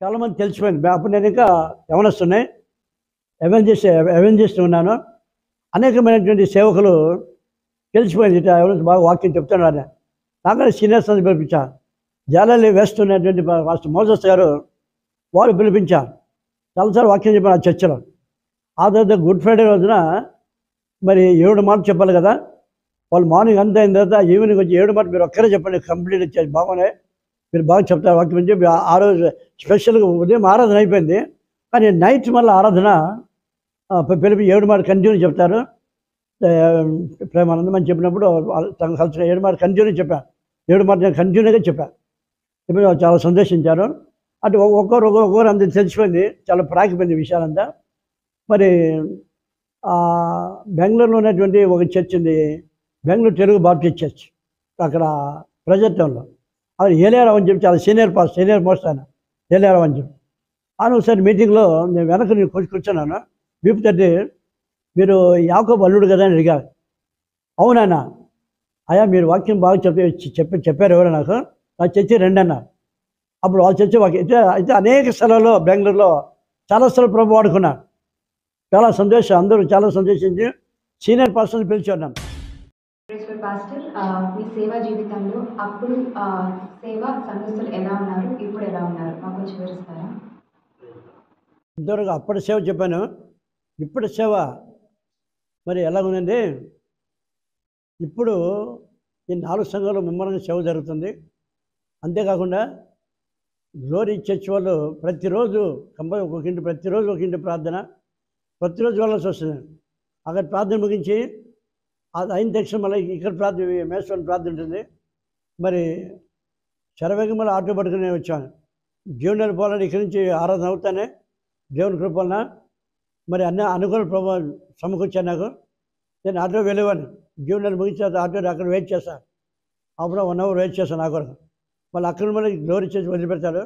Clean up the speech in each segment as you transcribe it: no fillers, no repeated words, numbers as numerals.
చాలామంది తెలిసిపోయింది. అప్పుడు నేను ఇంకా యవనస్తున్నాయి ఎవెంజర్స్ ఉన్నాను. అనేకమైనటువంటి సేవకులు తెలిసిపోయింది. ఇట్లా ఎవరు బాగా వాక్యం చెప్తున్నారు. నాకనే సీనియర్స్ అని పిలిపించా. జాలలి వెస్ట్ ఉన్నటువంటి మాస్టర్ మోజస్ గారు వాళ్ళు పిలిపించారు. చాలాసార్లు వాక్యం చెప్పాను ఆ చర్చలో. ఆ తర్వాత గుడ్ ఫ్రైడే రోజున మరి 7 మాటలు చెప్పాలి కదా. వాళ్ళు మార్నింగ్ అంతా అయిన తర్వాత ఈవినింగ్ వచ్చి 7 మాటలు మీరు ఒక్కరే చెప్పండి, కంప్లీట్ వచ్చేది బాగున్నాయి, మీరు బాగా చెప్తారు వాక్యం అని చెప్పి ఆ రోజు స్పెషల్గా ఉదయం ఆరాధన అయిపోయింది. కానీ నైట్ మళ్ళీ ఆరాధన పిలిపి 7 మాటలు కంటిన్యూ చెప్తారు. ప్రేమానందం అని చెప్పినప్పుడు తను కలిసిన 7 మాటలు కంటిన్యూ చెప్పాను. 7 మాటలు నేను కంటిన్యూగా చెప్పాను. ఇప్పుడు చాలా సంతోషించారు. అటు ఒక్కొక్కరు అందరికి తెలిసిపోయింది, చాలా ప్రాకిపోయింది విషయాలంతా. మరి బెంగళూరులో ఉన్నటువంటి ఒక చర్చ్ ఉంది, బెంగళూరు తెలుగు బాప్టిస్ట్ చర్చ్, అక్కడ ప్రజాత్వంలో అది ఏలియారావు అని చెప్పి చాలా సీనియర్ మోస్ట్ ఆయన ఏలియారావు అని చెప్పి. ఆయన ఒకసారి మీటింగ్లో నేను వెనక నేను కూర్చున్నాను. బీపు తట్టి మీరు యాకోబు అల్లుడు కదా అని అడిగారు. అవునాయన, అయ్యా మీరు వాక్యం బాగా చెప్పారు ఎవరు నాకు చర్చి రండి అన్నారు. అప్పుడు వాళ్ళు చర్చి వాక్యం అయితే అనేక స్థలాల్లో బెంగళూరులో చాలా స్థలాలు ప్రభు వాడుకున్నారు. చాలా సంతోషం, అందరూ చాలా సంతోషించి సీనియర్ పర్సన్ పిలిచారు నన్ను. పాస్టర్, మీ సేవా జీవితంలో అప్పుడు సేవా సంఘస్థులు ఎలా ఉన్నారు, ఇప్పుడు ఎలా ఉన్నారు మాకు కొంచెం వివరిస్తారా? ఇంతవరకు అప్పటి సేవ చెప్పాను, ఇప్పుడు సేవ మరి ఎలా ఉందండి. ఇప్పుడు ఈ 4 సంఘాలు ముమ్మరంగా సేవ జరుగుతుంది. అంతేకాకుండా గ్లోరీ చర్చ్ వాళ్ళు ప్రతిరోజు ప్రతిరోజు ఒక ఇంటి ప్రార్థన, ప్రతిరోజు వెళ్ళాల్సి వస్తుంది. అక్కడ ప్రార్థన ముగించి అది అయిన తక్షణ మళ్ళీ ఇక్కడ ప్రార్థన, మేస్వామి ప్రార్థన ఉంటుంది. మరి శరవేగం మళ్ళీ ఆటో పట్టుకుని వచ్చాను. జీవనాలు పోవాలని ఇక్కడి నుంచి ఆరాధన అవుతానే దేవుని కృపలన మరి అన్ని అనుకూల ప్రభావం సమకూర్చాను నాకు. నేను ఆటో వెళ్ళేవాడిని. జీవనాలు ముగించిన ఆటో అక్కడ వెయిట్ చేస్తాను. అప్పుడు 1 అవర్ వెయిట్ చేస్తాను నా కొరకు. మళ్ళీ అక్కడ మళ్ళీ గ్లోరీ చేసి వదిలిపెడతారు.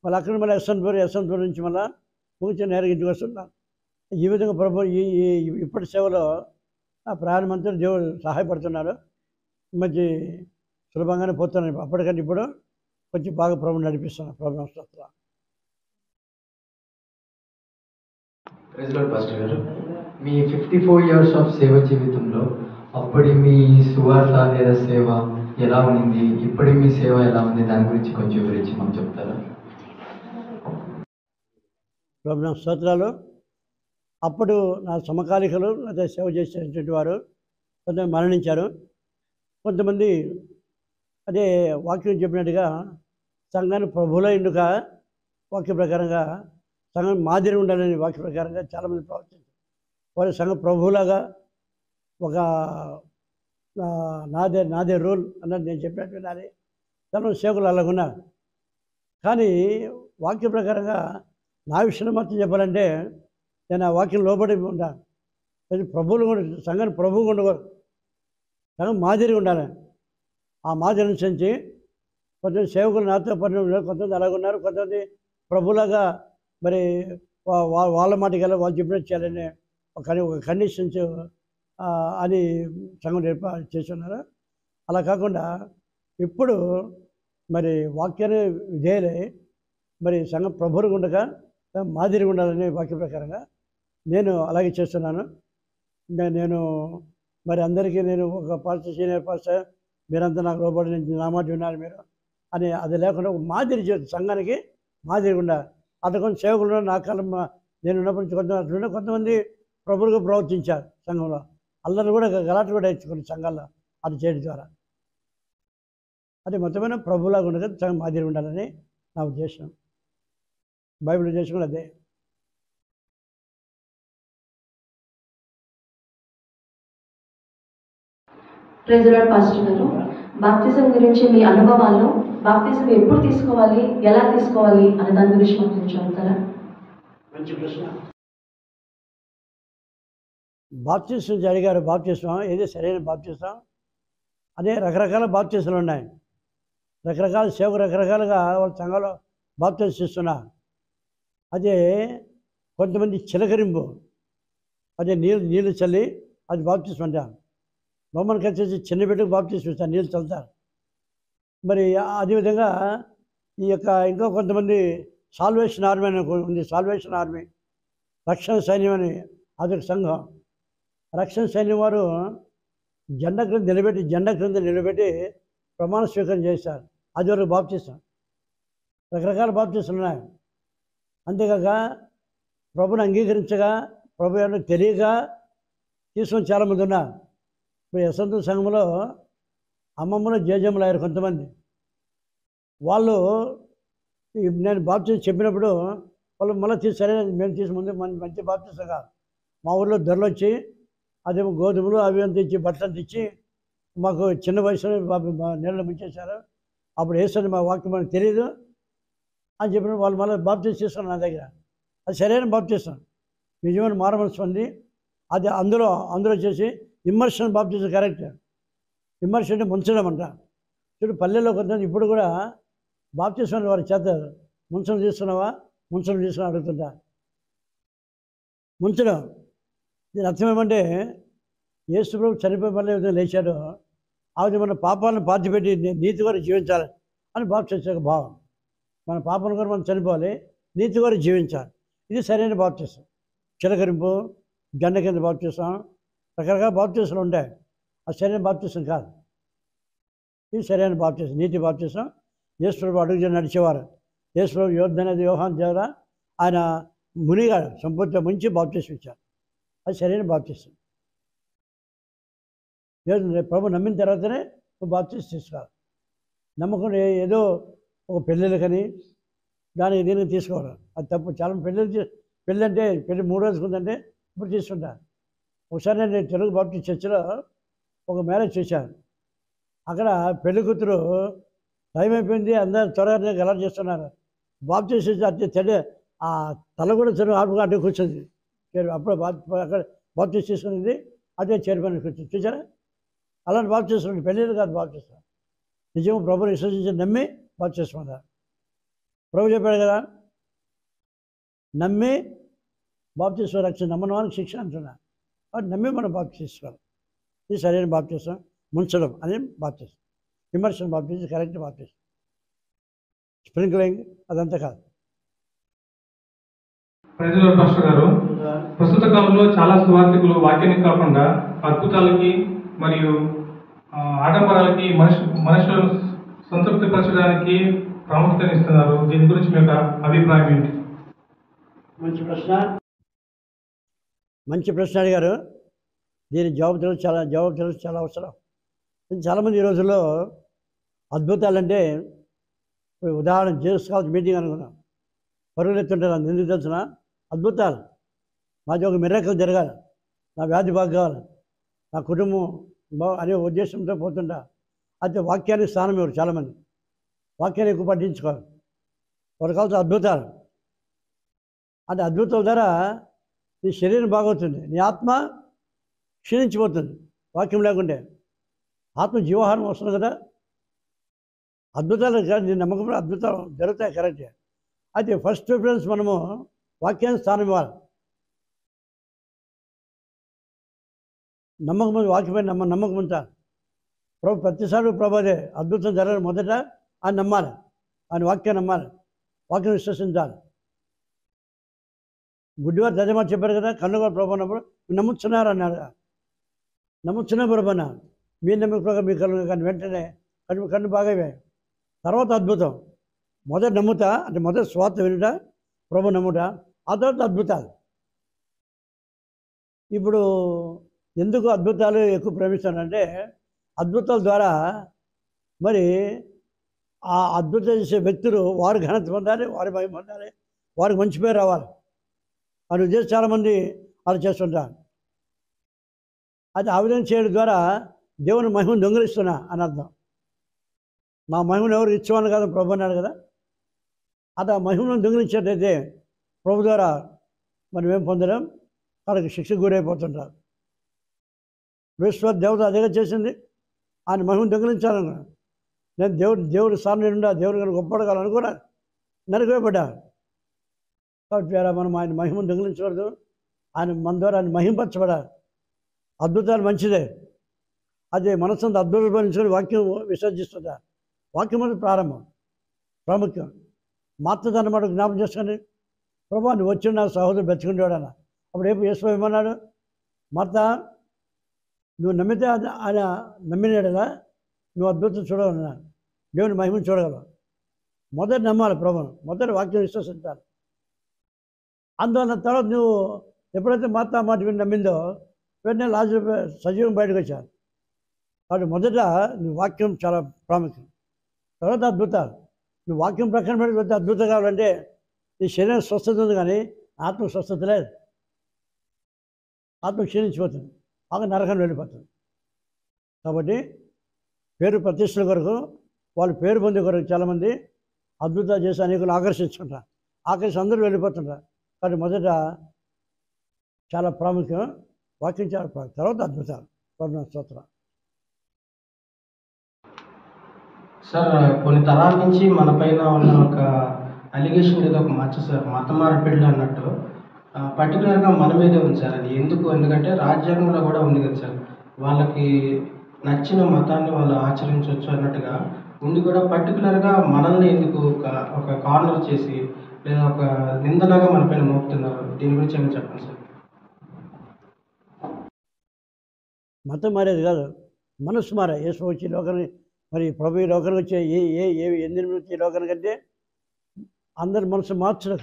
మళ్ళీ అక్కడ మళ్ళీ యశ్వంతపురం నుంచి మళ్ళీ ముగించి నేరుగా ఇంటికి వస్తున్నాను. ఈ విధంగా ప్రభు ఇప్పటి సేవలో ఆ ప్రయాణమంతా దేవుడు సహాయపడుతున్నారు. మంచి సులభంగానే పోతున్నాను. అప్పటికంటే ఇప్పుడు కొంచెం బాగా ప్రభు నడిపిస్తున్నాను. ప్రభు స్తోత్రం. ప్రైజ్ లార్డ్ పాస్టర్ గారు, మీ 54 years ఆఫ్ సేవ జీవితంలో అప్పటి మీ సువార్త లేదా సేవ ఎలా ఉంది, ఇప్పటి మీ సేవ ఎలా ఉంది, దాని గురించి కొంచెం వివరించి మాకు చెప్తారా? ప్రభు స్తోత్రాలు. అప్పుడు నా సమకాలికలు అదే సేవ చేసేటువంటి వారు కొంతమంది మరణించారు. కొంతమంది అదే వాక్యం చెప్పినట్టుగా సంఘాన్ని ప్రభువులో ఇండుక వాక్య ప్రకారంగా సంఘం మాదిరి ఉండాలని వాక్య ప్రకారంగా చాలామంది ప్రవర్తించారు. వారి సంఘ ప్రభువులాగా ఒక నాదే రూల్ అన్నది నేను చెప్పినట్టు నాది తను సేవకులు అలాగున్నారు. కానీ వాక్య ప్రకారంగా నా విషయంలో మాత్రం చెప్పాలంటే నేను ఆ వాక్యం లోబడి ఉంటాను. అది ప్రభువులు కూడా సంఘాన్ని ప్రభువుగా ఉండకూడదు, సంఘం మాదిరిగా ఉండాలి. ఆ మాదిరి అనుసరించి కొంతమంది సేవకులు నాతో పని కొంతమంది అలాగున్నారు. కొంతమంది ప్రభులాగా మరి వాళ్ళ మాటకి వెళ్ళి వాళ్ళు చెప్పినట్టు చేయాలని ఒక కండిషన్స్ అని సంఘం చేస్తున్నారు. అలా కాకుండా ఇప్పుడు మరి వాక్యాన్ని విధేయులై మరి సంఘం ప్రభువుగా ఉండగా మాదిరిగా ఉండాలనే వాక్య ప్రకారంగా నేను అలాగే చేస్తున్నాను. నేను మరి అందరికీ నేను ఒక పాస్టర్, సీనియర్ పాస్టర్, మీరంతా నాకు లోబడి నా మాట విన్నారు మీరు అని అది లేకుండా ఒక మాదిరి సంఘానికి మాదిరిగా ఉండాలి. అట్లా కొంచెం సేవకులు నా కాలం నేను ఉన్నప్పటి నుంచి కొంతమంది ప్రభువుగా ప్రవర్తించారు. సంఘంలో అల్లరి కూడా గలాట కూడా ఇచ్చుకుని సంఘాల్లో అది చేయడం ద్వారా అది మొత్తమైన ప్రభువులాగా ఉండగా సంఘం మాదిరి ఉండాలని నా ఉద్దేశం. బైబిల్ ఉద్దేశం కూడా అదే. ప్రైజ్ లార్డ్ పాస్టర్ గారు, బాప్తిజం గురించి మీ అనుభవాల్లో బాప్తిజం ఎప్పుడు తీసుకోవాలి, ఎలా తీసుకోవాలి అనే దాని గురించి మాకు కొంచెం చెప్తారా? మంచి ప్రశ్న. బాప్తిజం అడిగారు. బాప్తిజం ఏది సరైన బాప్తిజం అనే రకరకాల బాప్తిజాలు ఉన్నాయి. రకరకాల సేవకు రకరకాలుగా వాళ్ళ సంఘంలో బాప్తిజం ఇస్తున్నారు. అదే కొంతమంది చిలకరింపు, అదే నీళ్ళు చల్లి అది బాప్తిజం అంటారు. రోమన్ కల్చర్ చిన్న బిడ్డకు బాప్తిజం ఇస్తారు, నీళ్ళు చల్లుతారు. మరి అదేవిధంగా ఈ యొక్క ఇంకా కొంతమంది సాల్వేషన్ ఆర్మీ అని ఉంది. సాల్వేషన్ ఆర్మీ, రక్షణ సైన్యం అని అదొక సంఘం. రక్షణ సైన్యం వారు జెండా క్రింద నిలబెట్టి ప్రమాణ స్వీకారం చేశారు. అది వరకు బాప్తిసం. రకరకాల బాప్తిసాలు ఉన్నాయి. అంతేకాక ప్రభుని అంగీకరించగా, ప్రభు ఎవరిని తెలియక తీసుకొని చాలామంది ఉన్నారు. ఇప్పుడు యశవంత సంఘంలో అమ్మమ్మలు జేజమ్మలు అయ్యారు కొంతమంది. వాళ్ళు నేను బాప్తిసం చెప్పినప్పుడు వాళ్ళు మళ్ళీ సరే మేము తీసి ముందు మంచి బాప్తిసం కాదు. మా ఊళ్ళో ధరలు వచ్చి అదేమో గోధుమలు అవి అంత ఇచ్చి బట్టలు అంత ఇచ్చి మాకు చిన్న వయసులో నీళ్ళు ముంచేశారు. అప్పుడు వేస్తుంది మా వాక్యం మనకు తెలియదు అని చెప్పిన వాళ్ళు మళ్ళీ బాప్తిసం తీసుకున్నారు నా దగ్గర. అది సరైన బాప్తిసం, నిజమైన మారమనసు ఉంది. అది అందులో చేసి ఇమ్మర్షన్ బాప్తిసం కరెక్ట్. ఇమ్మర్షన్ అంటే ముంచడం అంట. చూడు పల్లెల్లో కొంత ఇప్పుడు కూడా బాప్తిసం వారి చేత ముంచడం తీసుకున్నావా, ముంచడం తీసుకుని అడుగుతుంటా. ముంచడం దీని అర్థం ఏమంటే యేసు ప్రభు చనిపోయి మళ్ళీ లేచాడు, ఆవిడ మన పాపాలను పాతిపెట్టి నీతి వరకు జీవించాలి అని బాప్తిసం భావం. మన పాపను కూడా మనం చనిపోవాలి, నీతి వరకు జీవించాలి. ఇది సరైన బాప్తిసం. చిలకరింపు, జెండ కింద బాప్తిసం, రకరకాల బాప్తిసాలు ఉంటాయి. అది సరైన బాప్తిసం కాదు. ఇది సరైన బాప్తిసం, నీతి బాప్తిసం. యేసు ప్రభు అడుగు నడిచేవారు. యేసు ప్రభు యోధనేది యోహాన్ ద్వారా ఆయన మునిగా సంపూర్తిగా ముంచి బాప్తిసం ఇచ్చారు. అది సరైన బాప్తిసం. ప్రభు నమ్మిన తర్వాతనే నువ్వు బాప్తిసం తీసుకోవాలి. నమ్మకం ఏదో ఒక పెళ్ళిళ్ళకని దానికి దీనికి తీసుకోవాలి, అది తప్పు. చాలా పెళ్ళి అంటే పెళ్ళి 3 రోజులు ఉందంటే ఇప్పుడు తీసుకుంటాను. ఒకసారి నేను తెలుగు బాప్టిస్ట్ చర్చిలో ఒక మ్యారేజ్ చూశాను. అక్కడ పెళ్లి కూతురు టైం అయిపోయింది, అందరూ త్వరగా గలర్ చేస్తున్నారు. బాప్టిస్ట్ అట్టే ఆ తల కూడా చెరువు ఆడుగా అడ్డు కూర్చుంది. అప్పుడు అక్కడ బాప్టిస్ట్ తీసుకునింది, అదే చేరిపోయిన కూర్చుంది. చూసారా? అలాంటి బాప్టిస్ట్ పెళ్ళిళ్ళు కాదు. బాప్టిస్ట్ నిజం ప్రభుని విశ్వసించి నమ్మి బాప్టిస్టున్నారు. ప్రభు చెప్పాడు కదా, నమ్మి బాప్తిసం రక్షణ, నమ్మని వారికి శిక్ష అంటున్నా. కాబట్టి నమ్మి మనం బాప్తిసుకోవాలి. ఇది సరైన బాప్తిసం. ముంచడం అని బాప్తిసం. ఇమర్షన్ బాప్తిసం కరెక్ట్ బాప్తిసం. స్ప్రింక్లింగ్ అదంతా కాదు. ప్రైజ్ పాస్టర్ గారు, ప్రస్తుత కాలంలో చాలా సువార్థికులు వాక్యానికి కాకుండా అద్భుతాలకి మరియు ఆడంబరాలకి మనుషులను సంతృప్తిపరచడానికి ప్రాముఖ్యత ఇస్తున్నారు. దీని గురించి మీ యొక్క అభిప్రాయం ఏంటి? మంచి ప్రశ్న అడిగారు. దీని జవాబు తెలుసు చాలా అవసరం. చాలామంది ఈ రోజుల్లో అద్భుతాలంటే, ఉదాహరణ జీసస్ కాలేజ్ మీటింగ్ అనుకున్నాం, పరుగులు ఎత్తుంటారు. ఎందుకు తెలిసిన అద్భుతాలు. మాది ఒక మిరాకిల్ జరగాలి, నా వ్యాధి బాగా కావాలి, నా కుటుంబం అనే ఉద్దేశంతో పోతుంటా. అయితే వాక్యానికి స్థానం ఇవ్వరు చాలామంది. వాక్యాన్ని ఎక్కువ పట్టించుకోవాలి. వారు కావాల్సిన అద్భుతాలు. అంటే అద్భుతాల ద్వారా నీ శరీరం బాగవుతుంది, నీ ఆత్మ క్షీణించిపోతుంది. వాక్యం లేకుంటే ఆత్మ జీవాహారం వస్తుంది కదా. అద్భుతాలు నీ నమ్మకం అద్భుతాలు జరుగుతాయి కరెక్టే. అయితే ఫస్ట్ ప్రిఫరెన్స్ మనము వాక్యానికి స్థానం ఇవ్వాలి. నమ్మకం వాక్యమైన నమ్మకం ఉంచాలి. ప్రభు ప్రతిసారి ప్రభు అదే అద్భుతం జరగదు. మొదట ఆయన నమ్మాలి, ఆయన వాక్యం నమ్మాలి, వాక్యం విశ్వసించాలి. గుడ్డివారు తజమా చెప్పారు కదా, కన్నుగా ప్రభు అన్నప్పుడు నమ్ముతున్నారు అన్నారు. నమ్ముతున్నా ప్రభు అన్న, మీరు నమ్మక ప్రభు మీ కన్ను, కానీ వెంటనే కన్ను బాగా. తర్వాత అద్భుతం. మొదట నమ్ముతా అంటే మొదట స్వార్థ వినుట, ప్రభు నమ్ముట, ఆ తర్వాత అద్భుతాలు. ఇప్పుడు ఎందుకు అద్భుతాలు ఎక్కువ ప్రేమిస్తానంటే, అద్భుతాల ద్వారా మరి ఆ అద్భుతం చేసే వ్యక్తులు వారు ఘనత పొందాలి, వారి భయం పొందాలి, వారికి మంచి పేరు రావాలి అని ఉద్దేశం చాలామంది అలా చేస్తుంటారు. అది ఆ విధంగా చేయడం ద్వారా దేవుని మహిమను దొంగిలిస్తున్నా అని అర్థం. నా మహిమను ఎవరు ఇచ్చేవాళ్ళు కాదు ప్రభు అన్నాడు కదా. అది ఆ మహిమను దొంగిలించేటైతే ప్రభు ద్వారా మనం ఏం పొందడం, వాళ్ళకి శిక్షకు గురైపోతుంటారు. బృహస్పతి దేవత అదేగా చేసింది, ఆయన మహిమను దొంగిలించాలనుకున్నాను. నేను దేవుడు సార్ నుండా దేవుడు కనుక గొప్పడగాలనుకున్నా, నరకవేయబడ్డా. కాబట్టి మనం ఆయన మహిమను దొంగిలించకూడదు. ఆయన మన ద్వారా ఆయన మహింపరచబడాలి. అద్భుతాలు మంచిదే, అదే మనసంతా అద్భుతాలు వాక్యం విసర్జిస్తుందా. వాక్యం అనేది ప్రారంభం, ప్రాముఖ్యం. మాత్రదాన్ని మాట జ్ఞాపకం చేసుకొని ప్రభా నువ్వు వచ్చి నా సహోదరు బెచ్చుకుంటాడన్న అప్పుడు యేసు ఏమన్నాడు మార్త నువ్వు నమ్మితే ఆయన నమ్మినాడలా నువ్వు అద్భుతం చూడగలన్నా దేవుని మహిమను చూడగలవు మొదటి నమ్మాలి ప్రభువును మొదటి వాక్యం విశ్వసించాలి అందువల్ల తర్వాత నువ్వు ఎప్పుడైతే మార్త మాట విని నమ్మిందో వెంటనే లాజరు సజీవం బయటకు వచ్చారు కాబట్టి మొదట నీ వాక్యం చాలా ప్రాముఖ్యం తర్వాత అద్భుతాలు నువ్వు వాక్యం ప్రకారం పెడితే అద్భుతం కావాలంటే నీ శరీరం స్వస్థత ఉంది కానీ ఆత్మ స్వస్థత లేదు ఆత్మ క్షీణించిపోతుంది బాగా నరకం వెళ్ళిపోతుంది కాబట్టి పేరు ప్రతిష్టల కొరకు వాళ్ళు పేరు పొందే కొరకు చాలామంది అద్భుతాలు చేసి అనేకులు ఆకర్షించుకుంటారు ఆకర్షించి అందరూ వెళ్ళిపోతుంటారు కాబట్టి మొదట చాలా ప్రాముఖ్యం వాక్యం చాలా ప్రాముఖ్యం తర్వాత అద్భుతాలు ప్రభువు స్తోత్రం సార్ కొన్ని తరాల నుంచి మన పైన ఉన్న ఒక అలిగేషన్ ఏదో ఒక మచ్చ సార్ మత మార్పిడులు అన్నట్టు పర్టికులర్గా మన మీదే ఉంది సార్ అది ఎందుకంటే రాజ్యాంగంలో కూడా ఉంది కదా సార్ వాళ్ళకి నచ్చిన మతాన్ని వాళ్ళు ఆచరించవచ్చు అన్నట్టుగా ఉండి కూడా పర్టికులర్గా మనల్ని ఎందుకు ఒక కార్నర్ చేసి లేదా ఒక నిందలాగా మన పైన మోపుతున్నారు దీని గురించి ఏమైనా చెప్పండి సార్ మతం మారేది కాదు మనసు మారే యేసు వచ్చి లోకాన్ని మరి ప్రభు ఈ లోకానికి వచ్చే ఎన్ని వచ్చే లోకానికి అంటే అందరి మనసు మార్చడం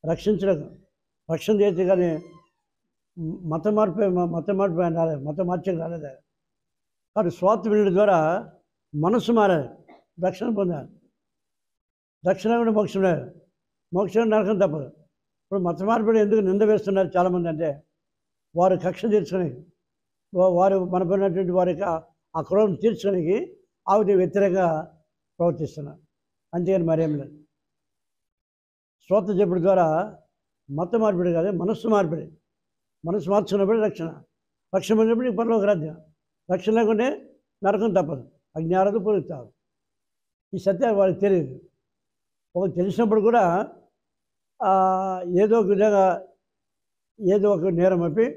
రక్షించడం రక్షణ చేసి కానీ మతం మార్పు రాలేదు మతం మార్చక రాలేదు కాబట్టి స్వార్థ వినడం ద్వారా మనసు మారాలి రక్షణ పొందాలి రక్షణ కూడా మోక్షం లేదు మోక్షం నరకం తప్పదు ఇప్పుడు మత మార్పిడి ఎందుకు నింద వేస్తున్నారు చాలామంది అంటే వారు కక్ష తీర్చుకుని వారు మనకున్నటువంటి వారికి ఆ క్రోధం తీర్చుకోనికి ఆవిడ వ్యతిరేకంగా ప్రవర్తిస్తున్నారు అంతేగాని మరేం లేదు శ్రోత చెప్పుడు ద్వారా మత మార్పిడి కాదు మనస్సు మార్పిడి మనసు మార్చుకున్నప్పుడు రక్షణ పొందినప్పుడు పరలోక రాజ్యం రక్షణ లేకుంటే నరకం తప్పదు అజ్ఞానత పూరిస్తారు ఈ సత్యాలు వాళ్ళకి తెలియదు ఒకటి తెలిసినప్పుడు కూడా ఏదో ఒక విధంగా ఏదో ఒక నేరం అప్పి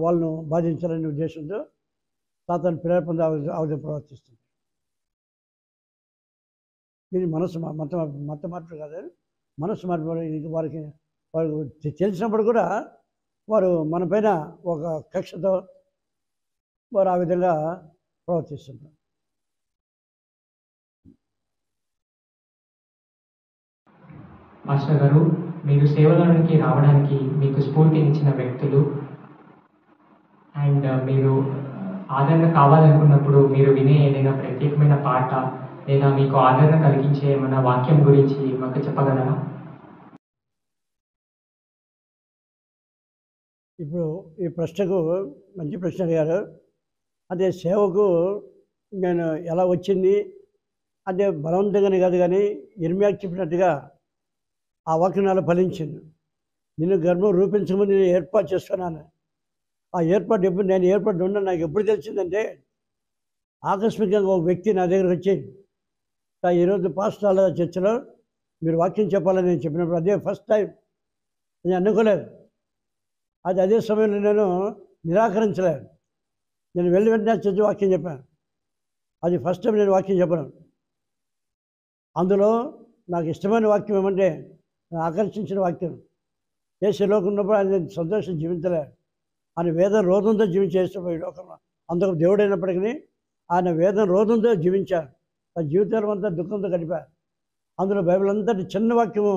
వాళ్ళను బాధించాలనే ఉద్దేశంతో సాతాను ప్రేరేపణ ఆవిడ ప్రవర్తిస్తుంది ఇది మనసు మత మార్పు కాదు మనసు మార్పు వారికి తెలిసినప్పుడు కూడా వారు మన పైన ఒక కక్షతో వారు ఆ విధంగా ప్రవర్తిస్తుంటారు మాస్టర్ గారు మీరు సేవలోనికి రావడానికి మీకు స్ఫూర్తినిచ్చిన వ్యక్తులు అండ్ మీరు ఆదరణ కావాలనుకున్నప్పుడు మీరు వినే ఏదైనా ప్రత్యేకమైన పాట లేదా మీకు ఆదరణ కలిగించే ఏమైనా వాక్యం గురించి మాకు చెప్పగలరా? ఇప్పుడు ఈ ప్రశ్నకు మంచి ప్రశ్న అడిగారు. అదే సేవకు నేను ఎలా వచ్చింది అంటే బలవంతంగానే కాదు, కానీ ఇర్మియాకి చెప్పినట్టుగా ఆ వాక్యం నాలో ఫలించింది. నిన్ను గర్భం రూపించమని నేను ఏర్పాటు చేసుకున్నాను. ఆ ఏర్పాటు ఎప్పుడు నేను ఏర్పాటు ఉన్నా నాకు ఎప్పుడు తెలిసిందంటే ఆకస్మికంగా ఒక వ్యక్తి నా దగ్గరకు వచ్చి ఈరోజు పాస్టాల చర్చలో మీరు వాక్యం చెప్పాలని నేను చెప్పినప్పుడు అదే ఫస్ట్ టైం. నేను అనుకోలేదు. అదే సమయంలో నేను నిరాకరించలేదు. నేను వెళ్ళి వెంటనే చర్చ వాక్యం చెప్పాను. అది ఫస్ట్ టైం నేను వాక్యం చెప్పను. అందులో నాకు ఇష్టమైన వాక్యం ఏమంటే ఆకర్షించిన వాక్యం. యేసులోకి ఉన్నప్పుడు ఆయన సంతోషం జీవించలేదు. ఆయన వేదన రోధంతో జీవించేసిపోయి లోకంలో అందుకు దేవుడైనప్పటికీ ఆయన వేదన రోధంతో జీవించారు. ఆ జీవితాలు అంతా దుఃఖంతో గడిపారు. అందులో బైబిల్ అంతటి చిన్న వాక్యము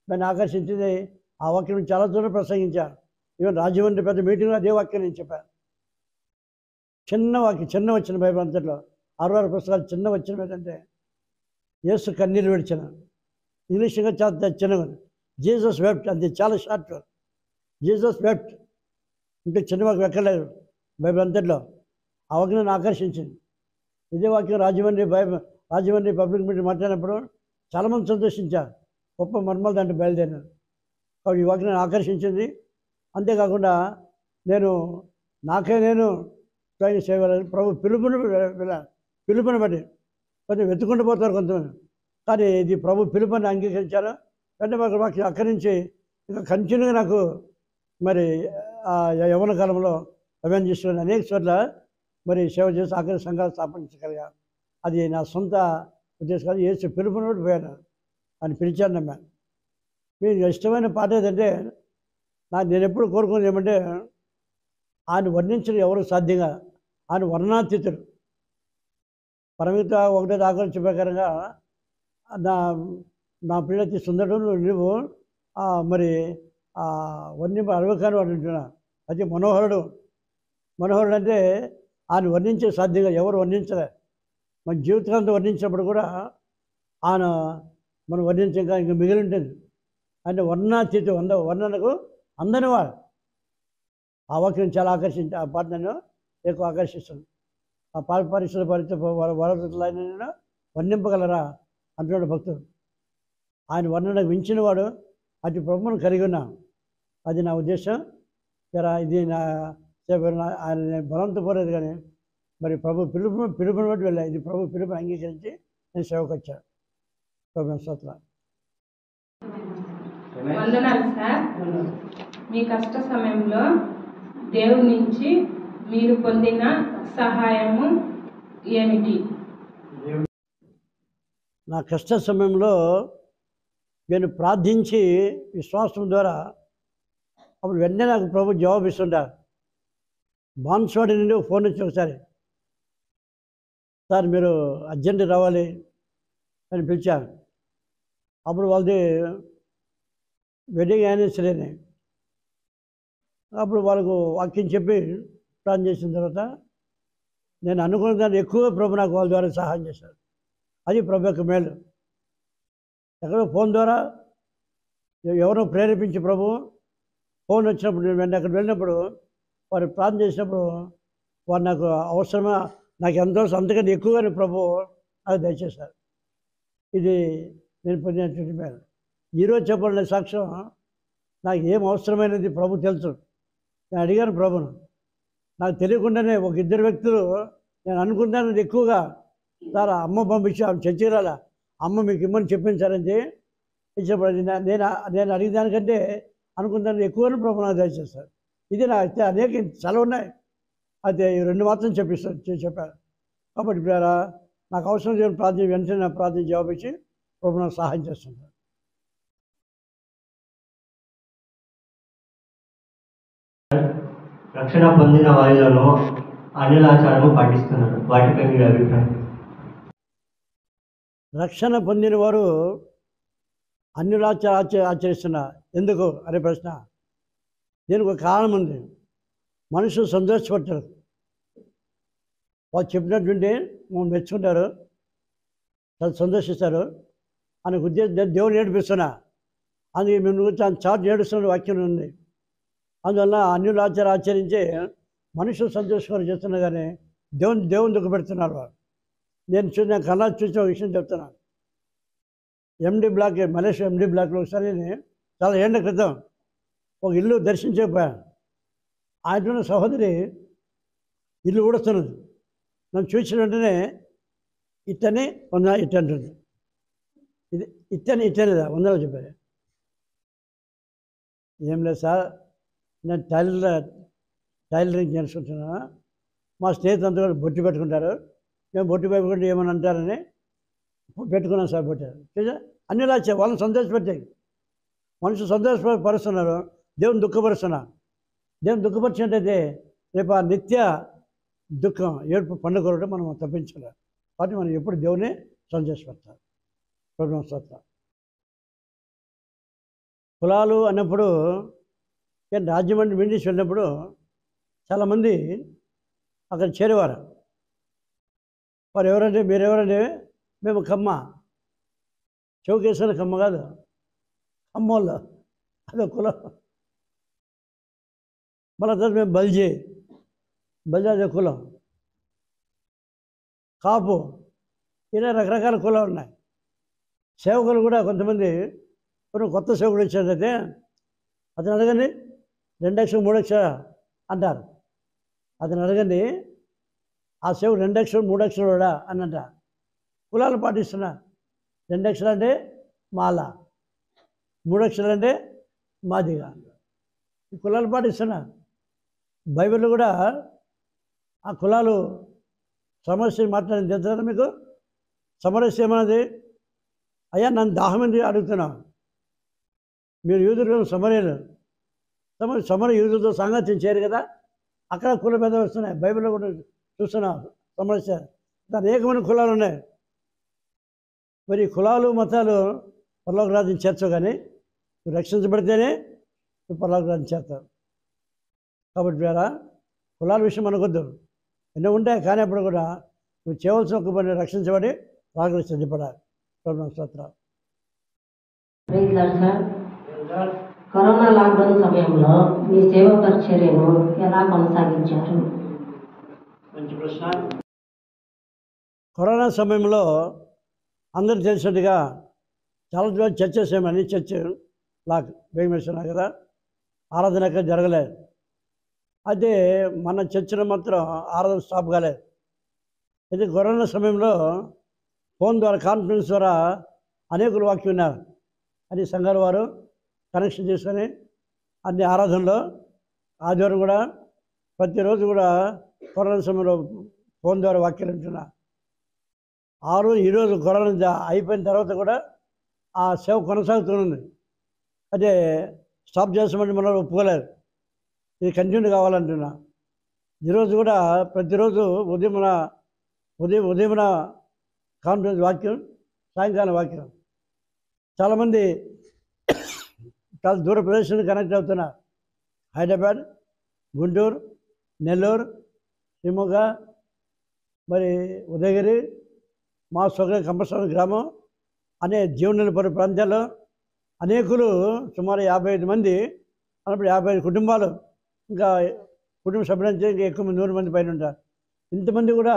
దాన్ని ఆకర్షించింది. ఆ వాక్యం చాలా దూరం ప్రసంగించాను. ఈవెన్ రాజమండ్రి పెద్ద మీటింగ్లో అదే వాక్యం నేను చెప్పాను. చిన్న వాక్యం, చిన్న వచ్చిన బైబిల్ అంతట్లో 66 పుస్తకాలు చిన్న వచ్చిన ఏంటంటే యేసు కన్నీరు విడిచిన ఇంగ్లీష్గా చాలా చిన్నగా జీసస్ వెప్ట్, అంతే చాలా షార్ట్. జీసస్ వెప్ట్ ఇంకా చిన్న వాక్యం ఎక్కర్లేదు బైబిల్ అంతట్లో. ఆ వాక్యం నన్ను ఆకర్షించింది. ఇదే వాక్యం రాజమండ్రి పబ్లిక్ మీటింగ్ మాట్లాడినప్పుడు చాలామంది సంతోషించారు. గొప్ప మర్మాలు దాంట్లో బయలుదేరినాను. కాబట్టి ఈ వాక్యం నన్ను ఆకర్షించింది. అంతేకాకుండా నేను స్వయం చేయగలను. ప్రభు పిలుపుని బట్టి కొంచెం వెతుకుంటూ పోతారు కొంతమంది, కానీ ఇది ప్రభు పిలుపుని అంగీకరించాను. వెంటనే వాక్యం అక్కడి నుంచి ఇంకా కంటిన్యూగా నాకు మరి ఆ యవ్వన కాలంలో అవేం చేసుకుని అనేక చోట్ల మరి సేవ చేసి ఆఖరి సంఘాలు స్థాపించగలిగా. అది నా సొంత ఉద్దేశం కాదు, యేసు పిలుపుని బట్టి పోయాను. అని పిలిచాను నమ్మ. మీకు ఇష్టమైన పాట ఏదంటే నేను ఎప్పుడు కోరుకునేది ఏమంటే ఆయన వర్ణించడం ఎవరు సాధ్యంగా, ఆయన వర్ణాతీతుడు. పరమిత ఒకటే ఆకర్షణ ప్రకారంగా నా నా పిల్లకి సుందరుడు నువ్వు మరి వర్ణింప అరవకాని వాడు అంటున్నా. అది మనోహరుడు. మనోహరుడు అంటే ఆయన వర్ణించే సాధ్యంగా ఎవరు వర్ణించలే. మన జీవితాంతం వర్ణించినప్పుడు కూడా ఆయన మనం వర్ణించక ఇంకా మిగిలి ఉంటుంది. అంటే వర్ణాతీతం వర్ణనకు అందని వాడు. ఆ వాక్యం చాలా ఆకర్షించి ఆ పాట నన్ను ఎక్కువ ఆకర్షిస్తుంది. ఆ పాట పరిస్థితుల వరదలైన వర్ణింపగలరా అంటున్నాడు భక్తుడు. ఆయన వర్ణనకు మించిన వాడు అటు ప్రభువును కలిగి ఉన్నా. అది నా ఉద్దేశం. ఇది నా ఆయన నేను బలంతో పోలేదు కానీ మరి ప్రభు పిలుపుని బట్టి వెళ్ళా. ఇది ప్రభు పిలుపుని అంగీకరించి నేను సేవకు వచ్చాను. ప్రభు స్తోత్రం. వందనాలు సార్. మీ కష్ట సమయంలో దేవుడి నుంచి మీరు పొందిన సహాయము ఏమిటి? నా కష్ట సమయంలో నేను ప్రార్థించి విశ్వాసం ద్వారా అప్పుడు వెంటనే నాకు ప్రభు జవాబిస్తుంటారు. బాన్స్వాడి నుండి ఫోన్ వచ్చి ఒకసారి, సార్ మీరు అర్జెంట్ రావాలి అని పిలిచాను. అప్పుడు వాళ్ళది వెడ్డింగ్ యానివర్సరీని. అప్పుడు వాళ్ళకు వాక్యం చెప్పి ప్లాన్ చేసిన తర్వాత నేను అనుకున్న దాన్ని ఎక్కువ ప్రభు నాకు వాళ్ళ ద్వారా సహాయం చేశారు. అది ప్రభు యొక్క మేలు. ఎక్కడో ఫోన్ ద్వారా ఎవరో ప్రేరేపించి ప్రభు ఫోన్ వచ్చినప్పుడు నేను వెంటనే అక్కడ వెళ్ళినప్పుడు వారు ప్రార్థన చేసినప్పుడు వారు నాకు అవసరమా నాకు ఎంతో అంతకంటే ఎక్కువగానే ప్రభు నాకు దయచేశారు. ఇది నేను పొందినటువంటి మేలు. ఈరోజు చెప్పాలనే సాక్ష్యం నాకు ఏం అవసరమైనది ప్రభు తెలుసు. నేను అడిగాను ప్రభును. నాకు తెలియకుండానే ఒక ఇద్దరు వ్యక్తులు నేను అనుకున్నాను ఎక్కువగా, సార్ అమ్మ పంపించి ఆమె చర్చిరాల అమ్మ మీకు ఇమ్మని చెప్పించారని ఇచ్చినప్పుడు నేను అడిగిన దానికంటే అనుకున్నాను ఎక్కువని ప్రభు నాకు దయచేస్తారు. ఇది నా అనేక చాలా ఉన్నాయి. అయితే ఈ రెండు మాత్రం చెప్పారు. కాబట్టి ఇప్పుడు నాకు అవసరం లేని ప్రార్థన వెంటనే నా ప్రార్థన జవాబిచ్చి ప్రభు నాకు సహాయం చేస్తుంటారు. రక్షణ పొందిన వారిలోనూ అన్యులాచారము పాటిస్తున్నారు. వాటిపై మీ అభిప్రాయం? రక్షణ పొందిన వారు ఆచరిస్తున్నారు. ఎందుకు అనే ప్రశ్న. దీనికి ఒక కారణం ఉంది. మనుషులు సంతోషపడతారు. వాళ్ళు చెప్పినటువంటి మెచ్చుకుంటారు, చాలా సంతోషిస్తారు అనే ఉద్దేశం దేవుడు ఏడిపిస్తున్నా. అందుకే మేము చాటు ఏడుస్తున్న వాక్యం ఉంది. అందువల్ల అన్యులు ఆచరించి మనుషులు సంతోషకరం చేస్తున్నా కానీ దేవుని దుఃఖపెడుతున్నారు వారు. నేను కన్నా చూసిన విషయం చెప్తున్నాను. ఎండి బ్లాక్, మలేషియా ఎండి బ్లాక్లో ఒకసారి చాలా ఏళ్ల క్రితం ఒక ఇల్లు దర్శించకపోయాను. ఆయన సహోదరి ఇల్లు ఊడుస్తున్నది. నన్ను చూసిన వెంటనే ఇట్టని వంద ఇట్ట అంటుంది. ఇది ఇట్టనేదా వందలు చెప్పారు. ఏం లేదు సార్, నేను టైలరింగ్ చేసుకుంటున్నాను. మా స్నేహితులంతా కూడా బొట్టు పెట్టుకుంటారు. మేము బొట్టు పెట్టుకుంటే ఏమని అంటారని పెట్టుకున్నాం సార్ బొట్టు. అన్నిలా వాళ్ళని సంతోషపెట్టాయి. మనుషులు సంతోషపరుస్తున్నారు, దేవుని దుఃఖపరుస్తున్నారు. దేవుని దుఃఖపరిచినట్టయితే రేపు ఆ నిత్య దుఃఖం ఏడుపు పండుగ కూడా మనం తప్పించలేం. కాబట్టి మనం ఎప్పుడు దేవుని సంతోషపడతాం. ప్రభుత్వం స్తోత్రం. కులాలు అన్నప్పుడు రాజమండ్రి విండీస్ వెళ్ళినప్పుడు చాలామంది అక్కడ చేరేవారు. వారు ఎవరంటే మీరెవరంటే మేము కమ్మ, చౌకేశ్వర కమ్మ కాదు, కమ్మోళ్ళు అదే కులం. మళ్ళీ తర్వాత మేము బల్జీ అదే కులం, కాపు, ఇలా రకరకాల కులాలు ఉన్నాయి. సేవకులు కూడా కొంతమంది కొత్త సేవకుడు వచ్చాడంటే అతను అడగండి 2 అక్షరం 3 అక్షరం అంటారు. అతను అడగండి ఆ సేవ 2 అక్షరం 3 అక్షరాడా అని అంట. కులాలు పాటిస్తున్నా. 2 అక్షరాలు అంటే మాల, 3 అక్షరాలు అంటే మాదిగా. ఈ కులాలు పాటిస్తున్నా. బైబిల్లో కూడా ఆ కులాలు సమస్య మాట్లాడింది తెలుసా మీకు? సమరస్య ఏమన్నది? అయ్యా నన్ను దాహమంది అడుగుతున్నా, మీరు యూదులు సమరయులు, సమర యూదులతో సాంగత్యం చేయరు కదా, అక్కడ కుల భేదాలు వస్తున్నాయి. బైబిల్లో కూడా చూస్తున్నాం సమస్య. అనేకమైన కులాలు ఉన్నాయి. మరి కులాలు మతాలు పరలోక రాజ్యం చేర్చవు, కానీ నువ్వు రక్షించబడితేనే నువ్వు పరలోక రాజ్యం చేస్తావు. కాబట్టి వేరా కులాల విషయం అనుకోద్దు, ఎన్నో ఉంటాయి, కానీ అప్పుడు కూడా నువ్వు చేయవలసిన ఒక పని రక్షించబడి రాగలు సిద్ధపడాలి. స్తోత్రం. Praise lord sir. Corona lockdown సమయంలో మీ సేవ పరిచర్యను ఎలా కొనసాగించారు? మంచి ప్రశ్న. కరోనా సమయంలో అందరూ తెలిసినట్టుగా చాలా చోట్ల చర్చెస్ ఏమని చర్చ్ లాక్ వేయమేస్తున్నారు కదా, ఆరాధన ఎక్కడ జరగలేదు. అయితే మన చర్చిలో మాత్రం ఆరాధన స్టాప్ కాలేదు. అయితే కరోనా సమయంలో ఫోన్ ద్వారా కాన్ఫరెన్స్ ద్వారా అనేకులు వాక్యం ఉన్నారు. అది సంఘాల వారు కనెక్షన్ చేసుకొని అన్ని ఆరాధనలో ఆదివారం కూడా ప్రతిరోజు కూడా కరోనా సమయంలో ఫోన్ ద్వారా వాక్యాలు వింటున్నా. ఈరోజు కరోనా అయిపోయిన తర్వాత కూడా ఆ సేవ కొనసాగుతుంది. అదే స్టాప్ చేస్తామంటే మనం ఒప్పుకోలేదు, ఇది కంటిన్యూ కావాలంటున్నా. ఈరోజు కూడా ప్రతిరోజు ఉదయమున కాన్ఫరెన్స్ వాక్యం, సాయంకాలం వాక్యం. చాలామంది చాలా దూర ప్రదేశానికి కనెక్ట్ అవుతున్నారు. హైదరాబాద్, గుంటూరు, నెల్లూరు, శివమొగ్గ, మరి ఉదయగిరి, మా స్వగ్రామం కంపల్సరీ గ్రామం అనే జీవనపరి ప్రాంతాల్లో అనేకులు సుమారు 55 మంది, అన్నప్పుడు 55 కుటుంబాలు, ఇంకా కుటుంబ సభ్యులంటే ఇంకా ఎక్కువ 100 మంది పైన ఉంటారు. ఇంతమంది కూడా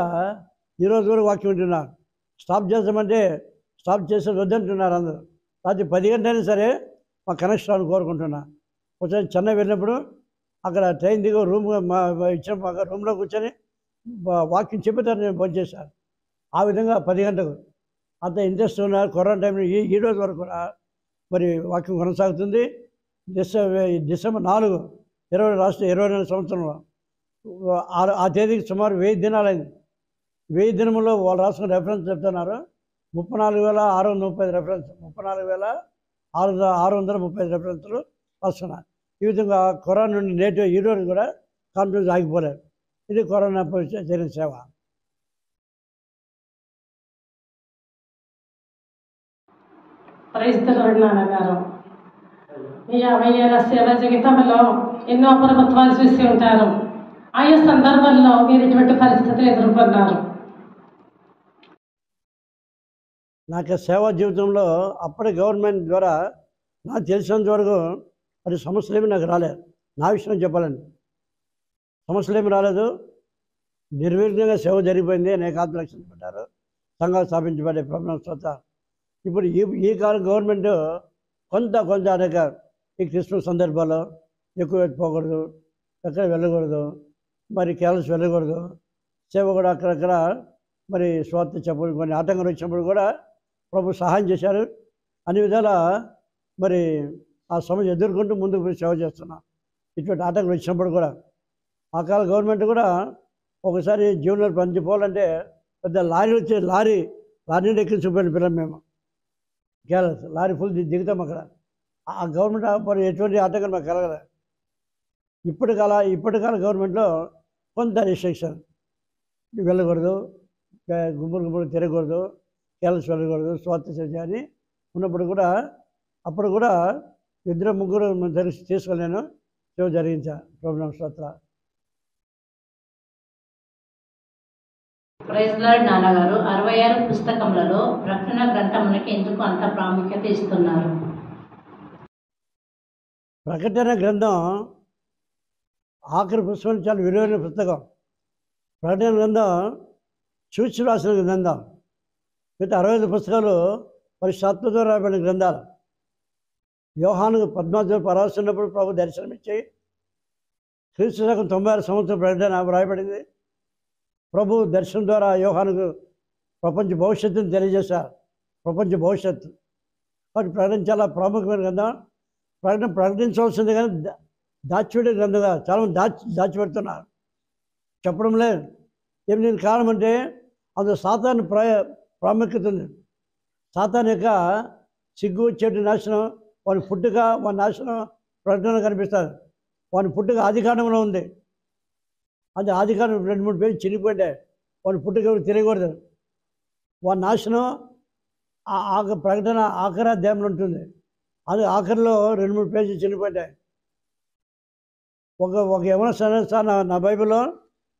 ఈరోజు వరకు వాక్యం వింటున్నారు. స్టాప్ చేస్తామంటే స్టాప్ చేసేది వద్దంటున్నారు అందరూ. రాత్రి 10 గంటలైనా సరే మా కనెక్షన్ అని కోరుకుంటున్నా. ఒకసారి చెన్నై వెళ్ళినప్పుడు అక్కడ ట్రైన్ దిగి ఇచ్చిన రూమ్లో కూర్చొని వాక్యం చెప్పేదాన్ని నేను బంద్ చేశాను. ఆ విధంగా 10 గంటలకు అంత ఇంట్రెస్ట్ ఉన్నారు. కరోనా టైంలో ఈ రోజు వరకు కూడా మరి వాక్యం కొనసాగుతుంది. డిసెంబర్ 4, 2022 సంవత్సరంలో ఆ తేదీకి సుమారు 1000 దినాలైంది. 1000 దినములో వాళ్ళు రాసుకున్న రెఫరెన్స్ చెప్తున్నారు 34,635 రెఫరెన్స్, 34,635 రెఫరెన్స్లు వస్తున్నారు. ఈ విధంగా కరోనా నుండి నేటి ఈ రోజు కూడా కాన్ఫరెన్స్ ఆగిపోలేదు. ఇది కరోనా జరిగిన సేవ. ప్రైజ్ ది లార్డ్ నాన్నగారు. మీ 50 ఏళ్ల సేవ జీవితంలో ఎన్నో ప్రభుత్వాలు చూసి ఉంటారు. ఆయా సందర్భాల్లో మీరు ఇటువంటి పరిస్థితులు ఎదుర్కొన్నారు. నాకు సేవా జీవితంలో అప్పటి గవర్నమెంట్ ద్వారా నాకు తెలిసినంత వరకు అది సమస్యలు ఏమి నాకు రాలేదు. నా విషయం చెప్పాలండి, సమస్యలు ఏమి రాలేదు. నిర్విఘ్నంగా సేవ జరిగిపోయింది. అనేక ఆత్మలు రక్షించబడ్డారు, సంఘాలు స్థాపించబడే ప్రభుత్వం స్వత. ఇప్పుడు ఈ కాలం గవర్నమెంట్ కొంత అనేక ఈ క్రిస్మస్ సందర్భాల్లో ఎక్కువ పోకూడదు, ఎక్కడ వెళ్ళకూడదు, మరి కేరళస్ వెళ్ళకూడదు, సేవ కూడా అక్కడక్కడ మరి స్వార్థ చెప్పడం కొన్ని ఆటంకాలు వచ్చినప్పుడు కూడా ప్రభు సహాయం చేశారు. అన్ని విధాల మరి ఆ సమస్య ఎదుర్కొంటూ ముందుకు పోయి సేవ చేస్తున్నాం. ఇటువంటి ఆటంకాలు వచ్చినప్పుడు కూడా ఆ కాల గవర్నమెంట్ కూడా ఒకసారి జీవనంలో పనిపోవాలంటే పెద్ద లారీ వచ్చే లారీ ఎక్కి చూపాను పిల్లలు మేము కేరళ లారీ ఫుల్ దిగుతాం అక్కడ. ఆ గవర్నమెంట్ మరి ఎటువంటి ఆటంకాలు మాకు కలగలేదు. ఇప్పటి కాల గవర్నమెంట్లో కొంత రిస్ట్రిక్షన్, వెళ్ళకూడదు, గుంపులు తిరగకూడదు, కేరళస్ వెళ్ళకూడదు, స్వార్థ చేయాలి ఉన్నప్పుడు కూడా అప్పుడు కూడా 2-3 తీసుకొని నేను సేవ జరిగించా ప్రోగ్రామ్ స్వార్థ. ప్రైజ్ ది లార్డ్ నాన్నగారు. 66 పుస్తకములలో ప్రకటన గ్రంథమునకి ఎందుకు అంత ప్రాముఖ్యత ఇస్తున్నారు? ప్రకటన గ్రంథం ఆఖరి పుస్తకం చాలా విలువైన పుస్తకం. ప్రకటన గ్రంథం చూసి రాసిన గ్రంథం. మిగతా 65 పుస్తకాలు పరిశుద్ధాత్మతో రాయబడిన గ్రంథాలు. యోహాను పద్మావతి పరాస్తున్నప్పుడు ప్రభు దర్శనమిచ్చి క్రీస్తు శకం 96 సంవత్సరం ప్రకటన రాయబడింది. ప్రభు దర్శనం ద్వారా యోహానుకు ప్రపంచ భవిష్యత్తును తెలియజేశారు. ప్రపంచ భవిష్యత్తు కాబట్టి ప్రకటన చాలా ప్రాముఖ్యమైన గ్రంథం. ప్రకటించవలసింది కానీ దాచిపెట్టే గ్రంథంగా చాలామంది దాచిపెడుతున్నారు, చెప్పడం లేదు. ఏమి నేను కారణం అంటే అందులో సాతాను ప్రాముఖ్యత ఉంది. సాతాన్ యొక్క సిగ్గు చెడు నాశనం, వాని పుట్టుక వాని నాశనం ప్రకటనలో కనిపిస్తుంది. వాని పుట్టుక ఆదికాండంలో ఉంది. అది ఆదికాండం 2-3 పేజీలు చిరిగిపోయింటే వాని పుట్టుక ఎవరికి తెలియకూడదు. వాని నాశనం ప్రకటన ఆఖరి అధ్యాయంలో ఉంటుంది. అది ఆఖరిలో 2-3 పేజీలు చిరిగిపోయింటాయి. ఒక యవన నా బైబిల్లో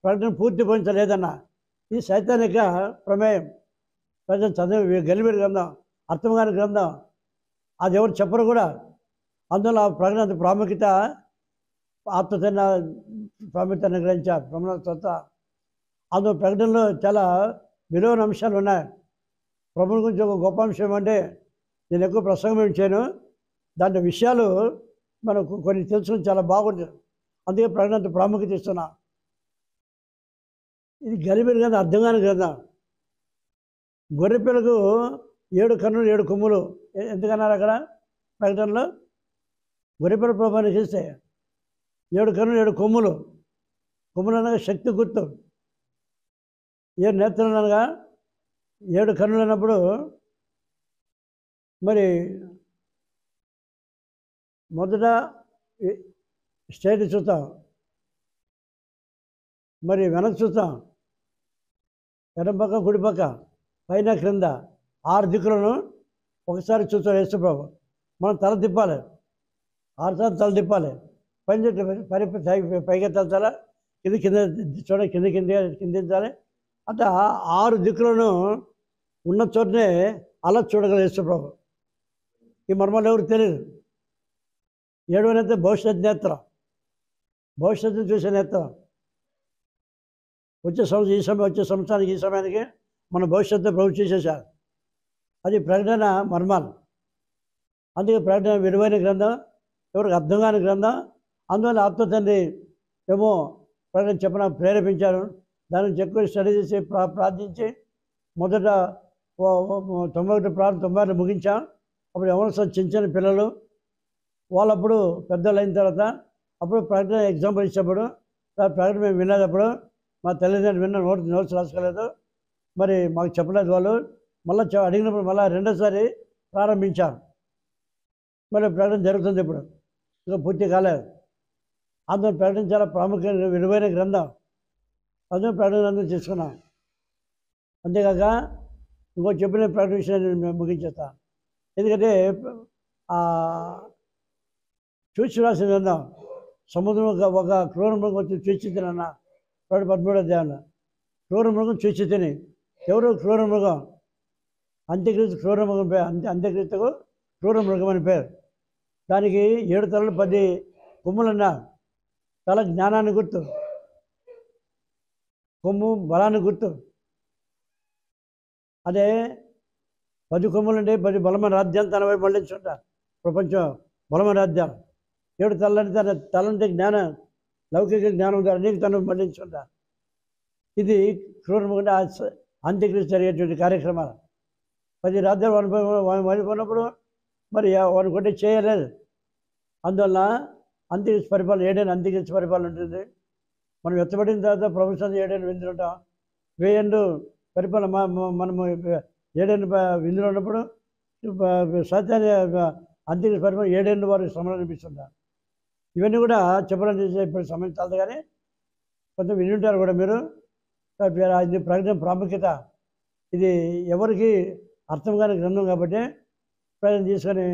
ప్రకటన పూర్తి పోయించలేదన్న. ఇది సైతాన్ యొక్క ప్రమేయం. ప్రజలు చదివి గలిబిరి గ్రంథం, అర్థం కాని గ్రంథం, అది ఎవరు చెప్పరు కూడా. అందులో ఆ ప్రకటన ప్రాముఖ్యత ఆత్మతన ప్రాముఖ్యతను గ్రహించారు ప్రమాణ స్వత. అందులో ప్రకటనలో చాలా విలువైన అంశాలు ఉన్నాయి. ప్రభుని గురించి ఒక గొప్ప అంశం అంటే, నేను ఎక్కువ ప్రసంగం ఏం చేయను, దాంట్లో విషయాలు మనకు కొన్ని తెలుసుకుని చాలా బాగుంటుంది. అందుకే ప్రకటన ప్రాముఖ్యత ఇస్తున్నా. ఇది గలిబిరి గ్రంథం, అర్థం కాని గ్రంథం. గొర్రెపిల్లకు 7 కన్నులు 7 కొమ్ములు ఎందుకన్నారు అక్కడ ప్రకటనలో? గొర్రెపిల్ల ప్రభావాన్ని చేస్తే 7 కన్నులు 7 కొమ్ములు. కొమ్ములు అనగా శక్తి గుర్తు. 7 నేత్రాలు అనగా 7 కన్నులు అన్నప్పుడు మరి మొదట స్ట్రైట్ చూస్తాం, మరి వెనక్కి చూస్తాం, ఎడం పక్క కుడి పక్క పైన క్రింద 6 దిక్కులను ఒకసారి చూస్తాం యేసుప్రభు. మనం తల తిప్పాలి, 6 సార్లు తల తిప్పాలి. పైగా తల కింద చూడ కిందించాలి. అట్లా 6 దిక్కులను ఉన్న చోటనే అలా చూడగల యేసుప్రభు. ఈ మర్మాలు ఎవరికి తెలియదు. 7వ నేత్రం భవిష్యత్ నేత్రం, భవిష్యత్తు చూసే నేత్రం. వచ్చే సంవత్సరానికి ఈ సమయానికి మన భవిష్యత్తు ప్రభు చేసేసారు. అది ప్రకటన మర్మాలు. అందుకే ప్రకటన విలువైన గ్రంథం, ఎవరికి అర్థం కాని గ్రంథం. అందువల్ల ఆత్మతండ్రి ఏమో ప్రకటన చెప్పిన ప్రేరేపించారు. దాని నుంచి ఎక్కువ స్టడీ చేసి ప్రార్థించి మొదట 91 ప్రార్థన 96 ముగించాం. అప్పుడు ఎవరు చిన్న పిల్లలు వాళ్ళప్పుడు పెద్దలు అయిన తర్వాత అప్పుడు ప్రకటన ఎగ్జాంపుల్ ఇచ్చినప్పుడు ప్రకటన మేము వినేటప్పుడు మా తల్లిదండ్రులు విన్న నోట్స్ రాసుకోలేదు, మరి మాకు చెప్పలేదు. వాళ్ళు మళ్ళీ అడిగినప్పుడు మళ్ళీ రెండోసారి ప్రారంభించాం. మరి ప్రకటన జరుగుతుంది ఇప్పుడు, ఇంకా పూర్తి కాలేదు. అందులో ప్రకటన చాలా ప్రాముఖ్యమైన విలువైన గ్రంథం. అందులో ప్రకటన గ్రంథం తీసుకున్నాం. అంతేకాక ఇంకో చెప్పిన ప్రకటన విషయాన్ని మేము ముగించేస్తాం. ఎందుకంటే చూసి రాసిన గ్రంథం. సముద్రం ఒక క్రూర మృగం వచ్చి చూసి తినన్న 13వ అధ్యాయంలో క్రూర మృగం చూసి తిని. ఎవరు క్రూర మృగం? అంత్యక్రీస్తు క్రూర మృగం పేరు. అంత్యక్రీస్తుకు క్రూర మృగం అని పేరు. దానికి 7 తలలు 10 కొమ్ములన్నా. తల జ్ఞానాన్ని గుర్తు, కొమ్ము బలాన్ని గుర్తు. అదే 10 కొమ్ములు అంటే 10 బలమైన రాజ్యాలు తన వైపు మళ్ళించుంటారు. ప్రపంచం బలమైన రాజ్యాలు. 7 తలంటే తన తలంటే జ్ఞానం, లౌకిక జ్ఞానం ద్వారా నీకు తను మళ్ళించుంటారు. ఇది క్రూరముగా అంత్యక్రీస్తు జరిగేటువంటి కార్యక్రమాలు. 10 రాజ్యాలు అనుకున్నప్పుడు మరి వాడిని కొట్టి చేయలేదు. అందువల్ల అంత్యక్రీస్తు పరిపాలన 7 అంత్యక్రీస్తు పరిపాలన ఉంటుంది. మనం ఎత్తబడిన తర్వాత ప్రభుత్వం 7 విందులు ఉంటాం. 1000 పరిపాలన మనము 7 విందులు ఉన్నప్పుడు సత్యాన్ని అంత్యక్రీస్తు పరిపాలన 7 వారికి శ్రమలు అనిపిస్తుంటారు. ఇవన్నీ కూడా చెప్పాలని ఇప్పుడు సమయం చాలదు, కానీ కొంచెం వింటుంటారు కూడా మీరు. ఇది ప్రకటన ప్రాముఖ్యత. ఇది ఎవరికి అర్థం కాని గ్రంథం కాబట్టి ప్రకటన తీసుకొని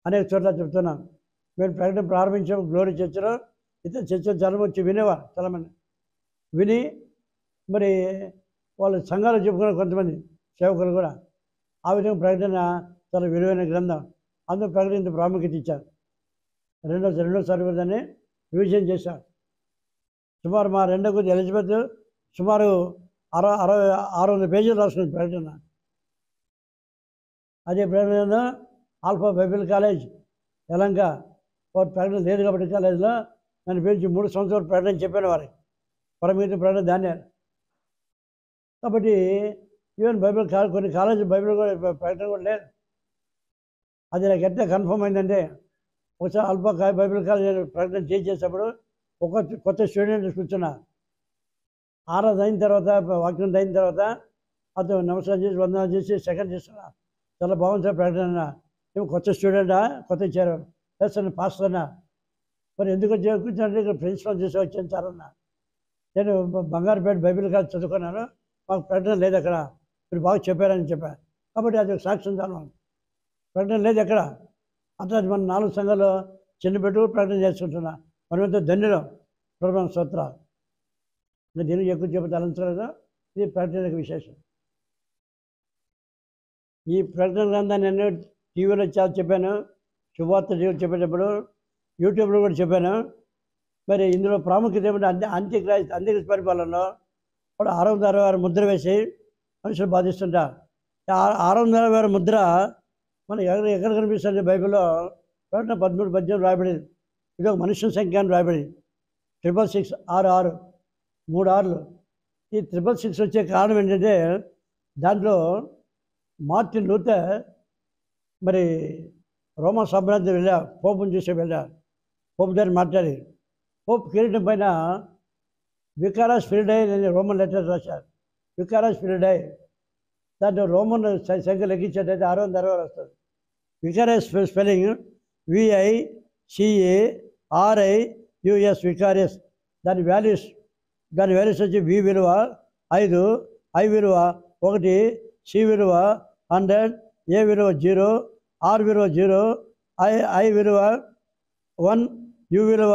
అనేక చోట్ల చెప్తున్నాను. మేము ప్రకటన ప్రారంభించాము గ్లోరీ చర్చలో. ఇతర చర్చలు చాలా వచ్చి వినేవారు, చాలామంది విని మరి వాళ్ళు సంఘాలు చెప్పుకున్న కొంతమంది సేవకులు కూడా. ఆ విధంగా ప్రకటన చాలా విలువైన గ్రంథం. అందులో ప్రకటన ఇంత ప్రాముఖ్యత ఇచ్చారు. రెండోసారి దాన్ని రివిజన్ చేశారు. సుమారు మా రెండో కొద్ది ఎలిజబెత్ సుమారు 600 పేజీలు రాసుకుంది ప్రకటన. అదే ప్రకటన ఆల్ఫా బైబిల్ కాలేజ్ యలంక వారు ప్రకటన లేదు కాబట్టి కాలేజీలో నన్ను పిలిచి 3 సంవత్సరాలు ప్రకటన చెప్పాను వారికి. పరమిత ప్రకటన ధాన్యాలు. కాబట్టి ఈవెన్ బైబిల్ కొన్ని కాలేజీ బైబిల్ కూడా ప్రకటన కూడా లేదు. అది నాకు ఎట్లా కన్ఫర్మ్ అయిందంటే, ఒకసారి ఆల్ఫా బైబిల్ కాలేజ్ ప్రకటన చేసేటప్పుడు ఒక కొత్త స్టూడెంట్ కూర్చున్నా. ఆరాధన అయిన తర్వాత వాక్యం అయిన తర్వాత అతను నమస్కారం చేసి వందనం చేసి సెకండ్ చేస్తున్నా, చాలా బాగుంది సార్ ప్రకటన. ఏమో కొత్త స్టూడెంటా, కొత్త ఇచ్చారు ప్లస్ అని పాస్టర్ అన్నా. మరి ఎందుకు కూర్చోండి, ఇక్కడ ప్రిన్సిపల్ చేసి వచ్చాను సార్ అన్న. నేను బంగారుపేట బైబిల్ కాదు చదువుకున్నాను, మాకు ప్రకటన లేదు అక్కడ, మీరు బాగా చెప్పారని చెప్పాను. కాబట్టి అది ఒక సాక్ష్యం దానం. ప్రకటన లేదు ఎక్కడ. అట్లా మన 4 సంఘాలు చిన్న పెట్టు ప్రకటన చేసుకుంటున్నా. మనమంతా ధన్యులం. ప్రభుత్వం స్తోత్ర. ఇంకా దీనికి ఎక్కువ చెప్పి తలంచలేదు. ఇది ప్రకటన విశేషం. ఈ ప్రకటన గ్రంథాన్ని నేను టీవీలో చాలా చెప్పాను, శుభవార్త టీవీలో చెప్పేటప్పుడు, యూట్యూబ్లో కూడా చెప్పాను. మరి ఇందులో ప్రాముఖ్యత ఏమంటే అంత్యక్రిస్త పరిపాలనలో వాడు 666 ముద్ర వేసి మనుషులు బాధిస్తుంటా. 666 ముద్ర మనం ఎక్కడ కనిపిస్తుంది బైబిల్లో? ప్రకటన 13:18 రాయబడింది. ఇది ఒక మనుష్యుల సంఖ్య అని రాయబడింది. 666 66 3 6లు. ఈ 666 వచ్చే కారణం ఏంటంటే దాంట్లో మార్టిన్ లూథర్ మరి రోమా సామ్రాజ్యం వెళ్ళా, పోపుని చూసి వెళ్ళా, పోపు దగ్గర మాట్లాడి పోప్ కిరీటం పైన వికారాస్ ఫిరిడై అని రోమన్ లెటర్ రాశారు. వికారాస్ ఫిరిడై దాంట్లో రోమన్ సంఖ్య లెక్కించేటైతే 660 వస్తుంది. Vicarious spelling VICARIUS vicarious. దాని వాల్యూస్ వచ్చి V విలువ 5, I విలువ 1, C విలువ 100, A విలువ 0, R విలువ 0, I విలువ 1, U విలువ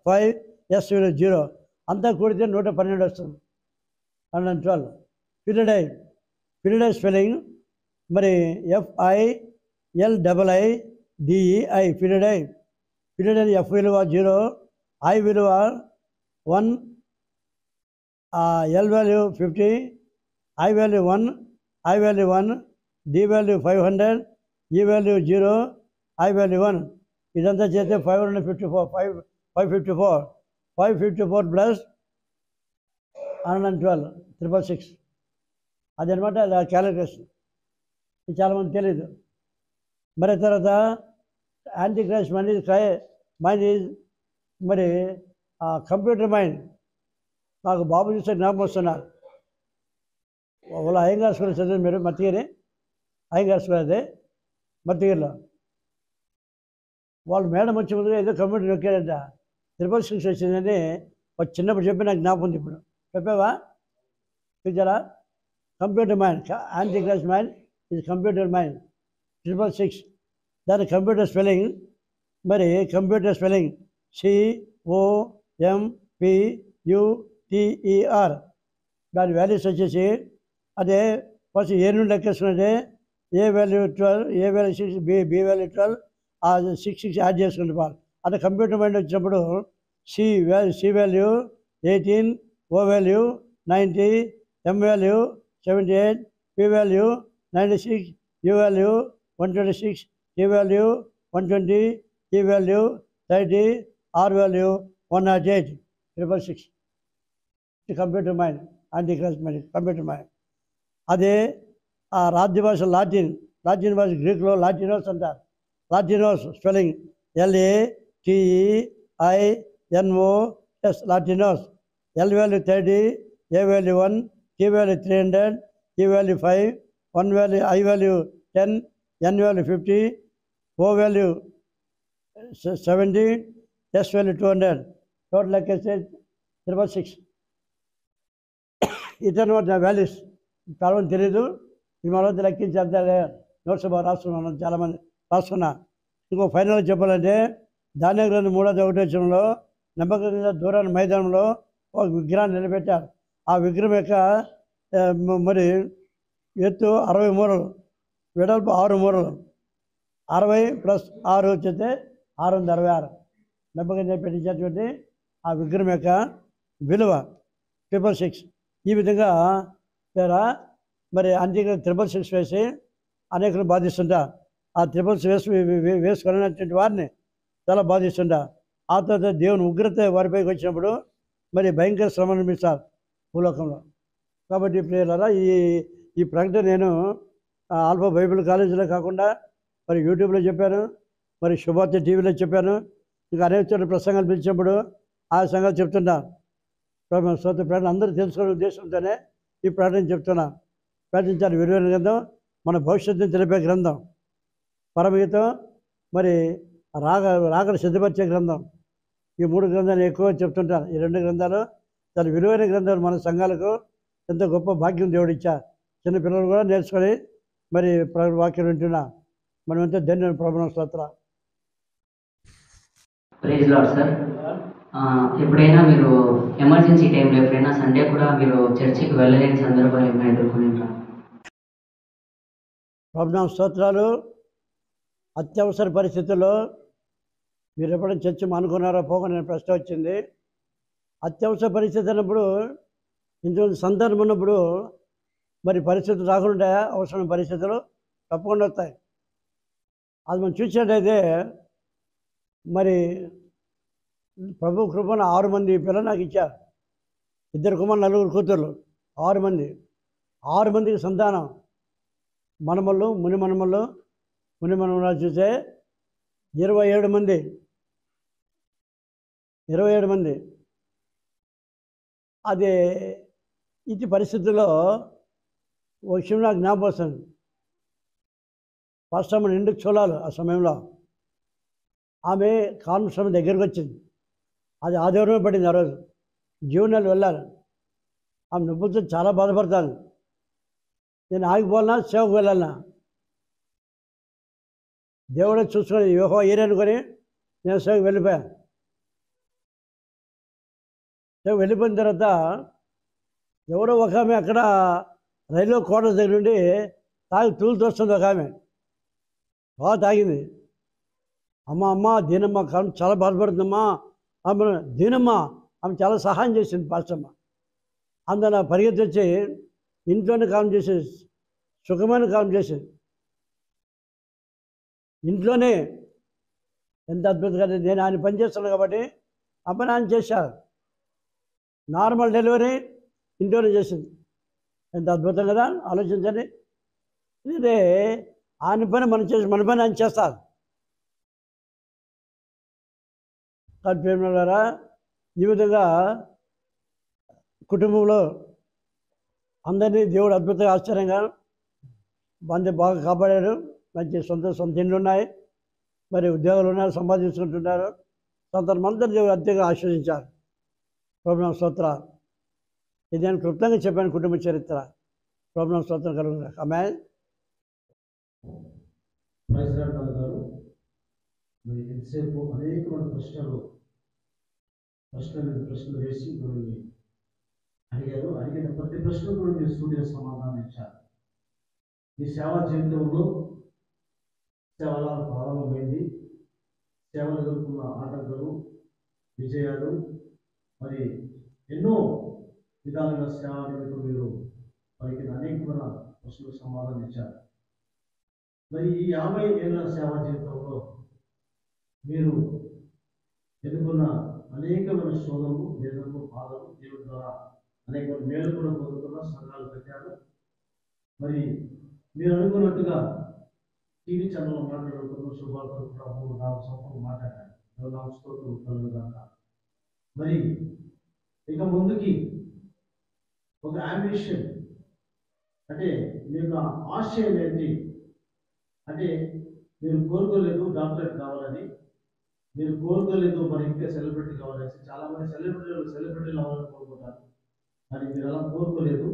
5, S విలువ 0. అంతా కూడితే 112 వస్తుంది. 112. ఫిరిడై స్పెల్లింగ్ మరి FILIIDEI ఫిరిడై. F విలువ 0, I విలువ 1, L value 50, I value 1, D value 500, E value 0, I value 1. ఇదంతా చేస్తే 554 ప్లస్ 112 666. అదనమాట క్యాలిక్యులేషన్. ఇది చాలామంది తెలియదు. మరి తర్వాత యాంటీక్రైస్ట్ మైండ్ ఈజ్ మరి కంప్యూటర్ మైండ్. నాకు బాబు చూస్తే జ్ఞాపకం వస్తున్నారు. వాళ్ళ అయ్యంగార్ స్కూల్ చదివి మీరు మత్తిగిరి అయ్యంగార్ స్కూల్ అదే మత్తిగిరిలో. వాళ్ళు మేడం వచ్చే ముందుగా ఏదో కంప్యూటర్ నొక్కారంట. 666 వచ్చిందని ఒక చిన్నప్పుడు చెప్పి నాకు జ్ఞాపకం ఉంది. ఇప్పుడు చెప్పావా? చూచారా? కంప్యూటర్ మైండ్, యాంటీక్రైస్ట్ మైండ్ ఇది కంప్యూటర్ మైండ్. 666 దాని కంప్యూటర్ స్పెల్లింగ్ మరి COMPUTER. దాని వాల్యూస్ వచ్చేసి అదే ఫస్ట్ ఏ నుండి లెక్కేసుకుంటే A value 12, A value 6, B value 12, 6 add చేసుకుంటే బాగా. అదే కంప్యూటర్ మైండ్ వచ్చినప్పుడు C value 18, O value 90, M value 78, P value 96, U value 126, T value 120, E value 30, R value 108. 666 computer mind, Antichrist mind, computer mind. అదే ఆ రాజ్య భాష Latin భాష గ్రీక్లో లాటినోస్ అంటారు. లాటినోస్ స్పెల్లింగ్ LATEINOS లాటినోస్. L value 30, A value 1, T value 300, E value 5, I value 10, N value 50, O value 70, S value 200. Total లెక్కేస్తే 666. ఇతను వాల్యూస్ చాలామంది తెలీదు. ఈ మనతో లెక్కించి అంతా నోట్స్ రాసుకున్నాను, చాలామంది రాసుకున్నా. ఇంకో ఫైనల్గా చెప్పాలంటే దానియేలు గ్రంథం 3:1 నమ్మకంగా దూరాన్ని మైదానంలో ఒక విగ్రహాన్ని నిలబెట్టారు. ఆ విగ్రహం యొక్క మరి ఎత్తు 60 మూరలు, వెడల్పు 6 మూరలు. 60 + 6 వచ్చేస్తే 666. నమ్మకంగా పెట్టించేటువంటి ఆ విగ్రహం యొక్క విలువ 666. ఈ విధంగా మరి అంతేగా 666 వేసి అనేకులు బాధిస్తుంటా. ఆ 666 వేసుకున్నటువంటి వారిని చాలా బాధిస్తుంటా. ఆ తర్వాత దేవుని ఉగ్రత వారిపైకి వచ్చినప్పుడు మరి భయంకర శ్రమ అనిపిస్తారు భూలోకంలో. కాబట్టి ప్రియులారా, ఈ ప్రకటన నేను ఆల్ఫా బైబిల్ కాలేజీలో కాకుండా మరి యూట్యూబ్లో చెప్పాను, మరి శుభవార్త టీవీలో చెప్పాను. ఇంకా అనేక చోట్ల ప్రసంగాలు పిలిచినప్పుడు ఆ సంగతి చెప్తున్నా. స్వత ప్రకటన అందరూ తెలుసుకునే ఉద్దేశంతోనే ఈ ప్రకటన చెప్తున్నా. ప్రకటించాలి. విలువైన గ్రంథం మన భవిష్యత్తుని తెలిపే గ్రంథం. పరమగీతం మరి రాకడ సిద్ధపరిచే గ్రంథం. ఈ 3 గ్రంథాలు ఎక్కువ చెప్తుంటాను. ఈ 2 గ్రంథాలు చాలా విలువైన గ్రంథాలు. మన సంఘాలకు ఎంతో గొప్ప భాగ్యం దేవుడు ఇచ్చారు. చిన్నపిల్లలు కూడా నేర్చుకొని మరి వాక్యం వింటున్నా. మనం ఎంతో ధన్యులు. ప్రభువుకు స్తోత్రం. Praise lord sir. ఎప్పుడైనా మీరు ఎమర్జెన్సీ టైంలో ఎప్పుడైనా సండే కూడా మీరు చర్చికి వెళ్ళలేని సందర్భాలు ఏమైనా ఎదుర్కొనింటారా? ప్రభువుకు స్తోత్రాలు. అత్యవసర పరిస్థితుల్లో మీరు ఎప్పుడైనా చర్చి అనుకున్నారో పోక నేను ప్రశ్న వచ్చింది. అత్యవసర పరిస్థితి అన్నప్పుడు ఇంత సందర్భం ఉన్నప్పుడు మరి పరిస్థితులు రాకుండా అవసరమైన పరిస్థితులు తప్పకుండా వస్తాయి. అది మనం చూసేటైతే మరి ప్రభు కృపను 6 మంది పిల్లలు నాకు ఇచ్చారు. 2 కుమారులు 4 కూతుర్లు. 6 మంది. 6 మందికి సంతానం. మనమళ్ళు ముని మనమళ్ళు చూసే 27 మంది. 27 మంది. అది ఇది పరిస్థితుల్లో ఒక విషయం నాకు జ్ఞాపకం వస్తుంది. ఫస్ట్ ఆమె నిండు చూడాలి. ఆ సమయంలో ఆమె కాన్ఫరెన్స్ దగ్గరికి వచ్చింది. అది ఆదివారమే పడింది. ఆ రోజు జీవనాలు వెళ్ళాలి. ఆమె నొప్పులతో చాలా బాధపడతాను. నేను ఆగిపోవాలన్నా సేవకు వెళ్ళాలన్నా దేవుడే చూసుకొని యోహో ఏరనుకొని నేను సేవకు వెళ్ళిపోయాను. సేవకు వెళ్ళిపోయిన తర్వాత ఎవరో ఒక ఆమె అక్కడ రైల్వే క్వార్టర్స్ దగ్గర నుండి తూలుతూ వస్తుంది. ఒక ఆమె బాగా తాగింది. అమ్మ దీనమ్మ చాలా బాధపడుతుందమ్మా. ఆమె దీనమ్మ ఆమె చాలా సహాయం చేసింది పాస్టమ్మ. అందులో పరిగెత్తి వచ్చి ఇంట్లోనే కాలం చేసేది. సుఖమైన కాలం చేసేది. ఇంట్లోనే ఎంత అద్భుతంగా. నేను ఆయన పని చేస్తున్నాను కాబట్టి ఆ పని ఆయన చేశారు. నార్మల్ డెలివరీ ఇంట్లోనే చేసింది. ఎంత అద్భుతం కదా, ఆలోచించండి. ఇదే ఆయన పని మనం చేసి మన పని ఆయన చేస్తారు. ప్రేమలారా, ఈ విధంగా కుటుంబంలో అందరినీ దేవుడు అద్భుతంగా ఆశ్చర్యంగా బాగా కాపాడారు. మంచి సొంత ఇండ్లు ఉన్నాయి, మరి ఉద్యోగాలు ఉన్నారు, సంపాదించుకుంటున్నారు. అందరూ దేవుడు అద్భుతంగా ఆశీర్వదించారు. ప్రభువు స్తోత్రం. ఇది నేను క్లుప్తంగా చెప్పాను కుటుంబ చరిత్ర. ప్రభువు స్తోత్రం కలుగుతుంది. ఆమేన్. గారు మరి ఎంతసేపు అనేకమైన ప్రశ్నలు వేసి మిమ్మల్ని అడిగారు. అడిగిన ప్రతి ప్రశ్న కూడా మీరు సూటిగా సమాధానం ఇచ్చారు. మీ సేవా జీవితంలో సేవల ప్రారంభమైంది. సేవలు ఎదుర్కొన్న ఆటంకాలు, విజయాలు, మరి ఎన్నో విధాలుగా సేవ నిమిత్తం మీరు వారికి అనేకమైన ప్రశ్నలకు సమాధానం ఇచ్చారు. మరి ఈ 50 ఏళ్ళ సేవా జీవితంలో మీరు ఎదుర్కొన్న అనేకమైన శోధనలు, వేదనలు, బాధలు, దేవుడి ద్వారా అనేకమైన మేలు కూడా పొందుతున్న సంఘాలు పెట్టారు. మరి మీరు అనుకున్నట్టుగా టీవీ ఛానల్లో మాట్లాడుతున్న శుభార్తలు కూడా 3-4 సంవత్సరాలు మాట్లాడారు. దేవుని స్తోత్రం కలుగుగాక. మరి ఇక ముందుకి ఒక అంబిషన్ అంటే మీకు ఆశయం ఏంటి అంటే, మీరు కోరుకోలేదు డాక్టరేట్ కావాలని, మీరు కోరుకోలేదు మరి ఇంకా సెలబ్రిటీ కావాలని. చాలామంది సెలబ్రిటీలు అవ్వాలని కోరుకుంటారు, కానీ మీరు అలా కోరుకోలేదు.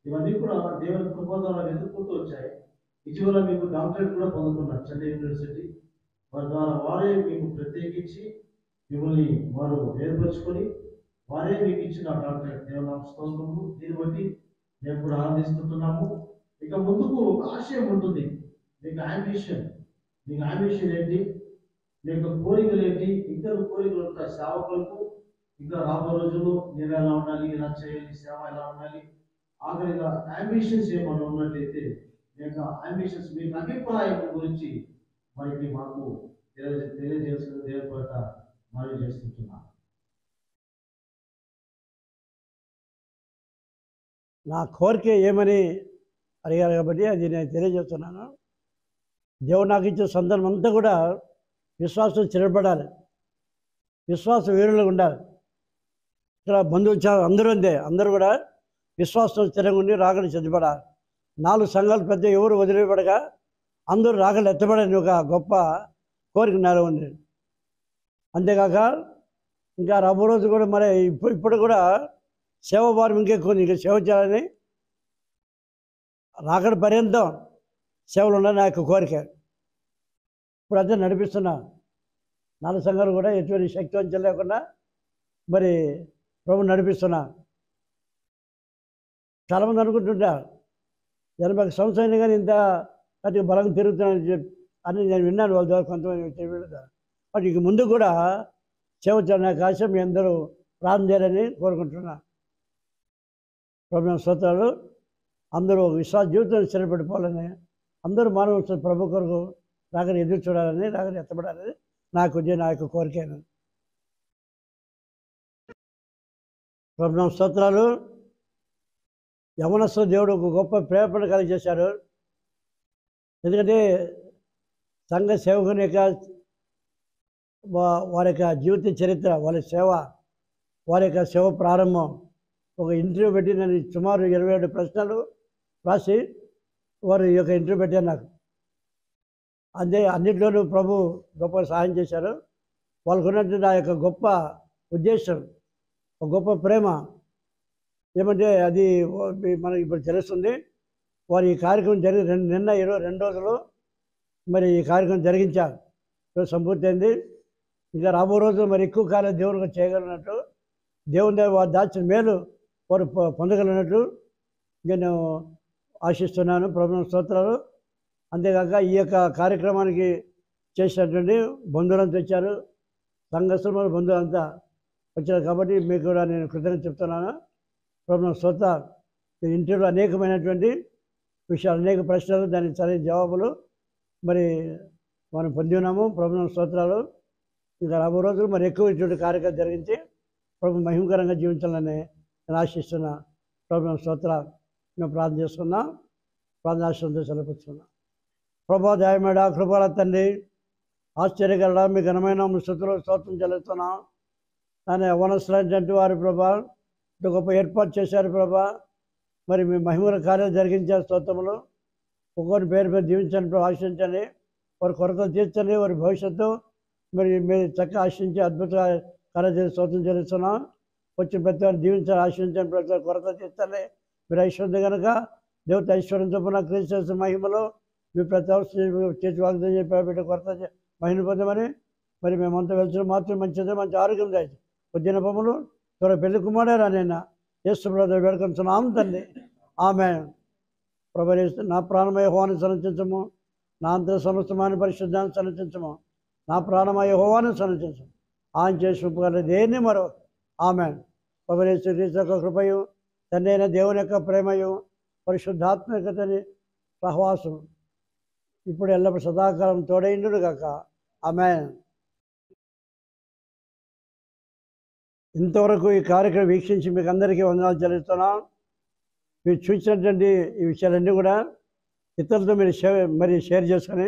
ఇవన్నీ కూడా దేవుని కృప ద్వారా వెతుక్కుంటూ వచ్చాయి. ఇటీవల మీకు డాక్టరేట్ కూడా పొందుకున్నారు చెన్నై యూనివర్సిటీ. వారి ద్వారా వారే మీకు ప్రత్యేకించి మిమ్మల్ని వారు ఏర్పరచుకొని వారే మీకు ఇచ్చిన డాక్టరేట్. దేవుని స్తోత్రము. దీన్ని బట్టి మేము కూడా ఆనందిస్తున్నాము. ఇక ముందుకు ఒక ఆశయం ఉంటుంది. మీకు అంబిషన్ ఏంటి, మీకు కోరికలు ఏంటి? ఇద్దరు కోరికలు ఉంటాయి సేవకులకు. ఇంకా రాబో రోజుల్లో నేను ఎలా ఉండాలి, ఇలా చేయాలి, సేవ ఎలా ఉండాలి. ఆఖరిగా అంబిషన్స్ ఏమన్నా ఉన్నట్లయితే మీకు అంబిషన్స్, మీకు అభిప్రాయం గురించి మనకి మాకు తెలియజేసిన దేవుడిపేట మనవి చేస్తుంటున్నాను. నా కోరిక ఏమని అడిగారు కాబట్టి అది నేను తెలియజేస్తున్నాను. దేవుడు నాకు ఇచ్చే సందర్భం అంతా కూడా విశ్వాసం స్థిరపడాలి, విశ్వాసం వీరులుగా ఉండాలి. ఇక్కడ బంధువులు అందరూ అంతే, అందరూ కూడా విశ్వాసం స్థిరంగా ఉండి రాకడ సిద్ధపడాలి. 4 సంఘాలు పెద్ద ఎవరు వదిలిపడగా అందరూ రాకలు ఎత్తబడని ఒక గొప్ప కోరిక నాలో ఉంది. అంతేకాక ఇంకా రాబో రోజు కూడా మరి ఇప్పుడు కూడా సేవ భారం ఇంకెక్కువ ఇంకా సేవ చేయాలని రాకడ పర్యంతం సేవలు ఉండాలని నా యొక్క కోరిక. ఇప్పుడు అదే నడిపిస్తున్నా. 4 సంఘాలు కూడా ఎటువంటి శక్తివంచం లేకుండా మరి ప్రభు నడిపిస్తున్నా. చాలామంది అనుకుంటుంటా 80 సంవత్సరాలు కానీ ఇంత అతి బలంగా తిరుగుతున్నాను అని నేను విన్నాను వాళ్ళ ద్వారా కొంతమంది వీళ్ళ. బట్ ఇక ముందు కూడా సేవ చేయాలనే ఆశ మీ అందరూ ప్రార్థన చేయాలని కోరుకుంటున్నా. ప్రభు స్తోత్రాలు. అందరూ విశ్వాస జీవితాన్ని స్థిరపడిపోవాలని, అందరూ మానవ ప్రభు కొరకు రాకని ఎదురు చూడాలని, రాకని ఎత్తబడాలని నా యొక్క కోరికను. ప్రభు స్తోత్రాలు. యవనస్తు దేవుడు ఒక గొప్ప ప్రేరణ కలిగజేశారు. ఎందుకంటే సంఘ సేవకుని యొక్క వారి యొక్క జీవిత చరిత్ర, వాళ్ళ సేవ, వారి యొక్క సేవ ప్రారంభం ఒక ఇంటర్వ్యూ పెట్టి నేను సుమారు 27 ప్రశ్నలు రాసి వారి యొక్క ఇంటర్వ్యూ పెట్టాను నాకు. అన్నింటిలోనూ ప్రభు గొప్ప సహాయం చేశారు. వాళ్ళకు ఉన్నటువంటి నా యొక్క గొప్ప ఉద్దేశం, ఒక గొప్ప ప్రేమ ఏమంటే అది మనకి ఇప్పుడు తెలుస్తుంది. వారు ఈ కార్యక్రమం నిన్న 22 రోజులు మరి ఈ కార్యక్రమం జరిగించారు. సంపూర్తి అయింది. ఇంకా రాబో రోజు మరి ఎక్కువ కాలం దేవునికి చేయగలిగినట్టు, దేవుని వారు దాచిన మేలు వారు పొందగలిగినట్టు నేను ఆశిస్తున్నాను. ప్రభుత్వ స్తోత్రాలు. అంతేకాక ఈ యొక్క కార్యక్రమానికి చేసినటువంటి బంధువులంతా వచ్చారు, సంఘస్థులు మన బంధువులంతా వచ్చారు. కాబట్టి మీకు కూడా నేను కృతజ్ఞత చెప్తున్నాను. ప్రభుత్వ స్తోత్రాలు. ఇంటర్వ్యూలో అనేకమైనటువంటి విషయాలు, అనేక ప్రశ్నలు, దానికి సరైన జవాబులు మరి మనం పొంది ఉన్నాము. ప్రభుత్వ స్తోత్రాలు. ఇంకా రాబో రోజులు మరి ఎక్కువ ఇటువంటి కార్యక్రమం జరిగించి ప్రభు మహిమకరంగా జీవించాలని నేను ఆశిస్తున్నా. ప్రభుత్వ స్తోత్రాలు. మేము ప్రార్థన చేసుకున్నాం. ప్రార్థనాశ్రంతో సెలవుస్తున్నాం. ప్రభా దయమేడ కృపల తండ్రి, ఆశ్చర్యకరడ మీ ఘనమైన స్థుతులు స్తోత్రం చెల్లిస్తున్నాం. ఆయన యవనస్తులైనటువంటి వారి ప్రభా గొప్ప ఏర్పాటు చేశారు ప్రభా. మరి మీ మహిమల కార్యాలు జరిగించారు. స్తోత్రములు ఒక్కొక్కరి పేరు దీవించండి ప్రభు, ఆశించండి. వారి కొరతలు తీర్చండి. వారి భవిష్యత్తు మరి మీరు చక్కగా ఆశించి అద్భుత కార్యాలు స్తోత్రం చెల్లిస్తున్నాం. వచ్చిన ప్రతి వారిని దీవించాలి, ఆశించండి. ప్రతి వారి కొరత తీర్చండి. మీరు ఐశ్వర్యం కనుక దేవత ఐశ్వర్యం చొప్పున క్రీస్తు మహిమలో మీ ప్రతి చేతి వాగ్దానం చెప్పి కొరత మహిమ పొందమని మరి మేమంతా వెళ్తున్నాం. మాత్రం మంచిది, మంచి ఆరోగ్యం దాచి పొద్దున పములు త్వర పెళ్లి కుమారుడా నిన్న యేసు బ్రదర్ వేడుకొంచున్నాం తండ్రి. ఆమె ప్రభు నా ప్రాణమయ యెహోవాను సన్నతించము, నా అంతర సమస్తమాన్ని పరిశుద్ధాన్ని సన్నతించము, నా ప్రాణమయ యెహోవాను సన్నతించము. ఆయన చేసి ఉపకారం దేన్ని మరో. ఆమె ప్రభు యేసు యొక్క కృపయు, తండ్రి అయిన దేవుని యొక్క ప్రేమయు, పరిశుద్ధాత్మకతని సహవాసం ఇప్పుడు ఎల్లప్పుడు సదాకాలం తోడైండును గాక. ఆమేన్. ఇంతవరకు ఈ కార్యక్రమం వీక్షించి మీకు అందరికీ వందనాలు చెల్లిస్తున్నాం. మీరు చూసినటువంటి ఈ విషయాలన్నీ కూడా ఇతరులతో మీరు షేర్ చేసుకొని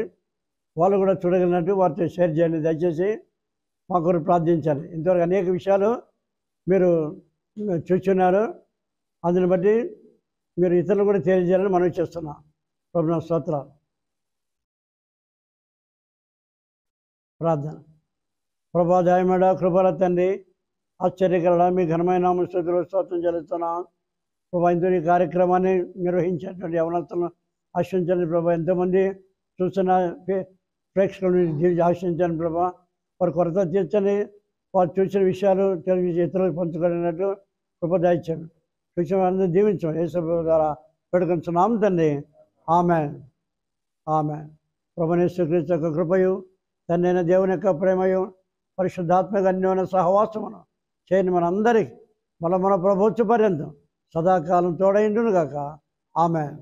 వాళ్ళు కూడా చూడగలిగినట్టు వారితో షేర్ చేయండి. దయచేసి మా కొరకు ప్రార్థించాలి. ఇంతవరకు అనేక విషయాలు మీరు చూస్తున్నారు. అందుని బట్టి మీరు ఇతరులు కూడా తెలియజేయాలని మనవి చేస్తున్నాం. ప్రభువా స్తోత్రాలు. ప్రార్థన. ప్రభా దయమేడ కృపల తండ్రి, ఆశ్చర్యకరడ మీ ఘనమైన స్థుతులు స్తోత్రం చెల్లిస్తున్నాం. ప్రభా ఇంత ఈ కార్యక్రమాన్ని నిర్వహించేటువంటి యవనస్తులను ఆశించండి ప్రభా. ఎంతోమంది చూస్తున్న ప్రేక్షకులను ఆశించండి ప్రభా. వారి కొరత తీర్చండి. వారు చూసిన విషయాలు తెలియజేసి ఇతరులకు పంచుకునేటట్టు కృప దయచండి. చూసిన వారిని దీవించండి. యేసు ద్వారా పెట్టుకుంటున్నాం తండ్రి. ఆమేన్. ఆమేన్. ప్రభువైన యేసుక్రీస్తు యొక్క కృపయు, తండ్రి అయిన దేవుని యొక్క ప్రేమయు, పరిశుద్ధాత్మక అన్యోన్య సహవాసమును చేయని మనందరికీ మన ప్రభుత్వ పర్యంతం సదాకాలం తోడైండును గాక. ఆమేన్.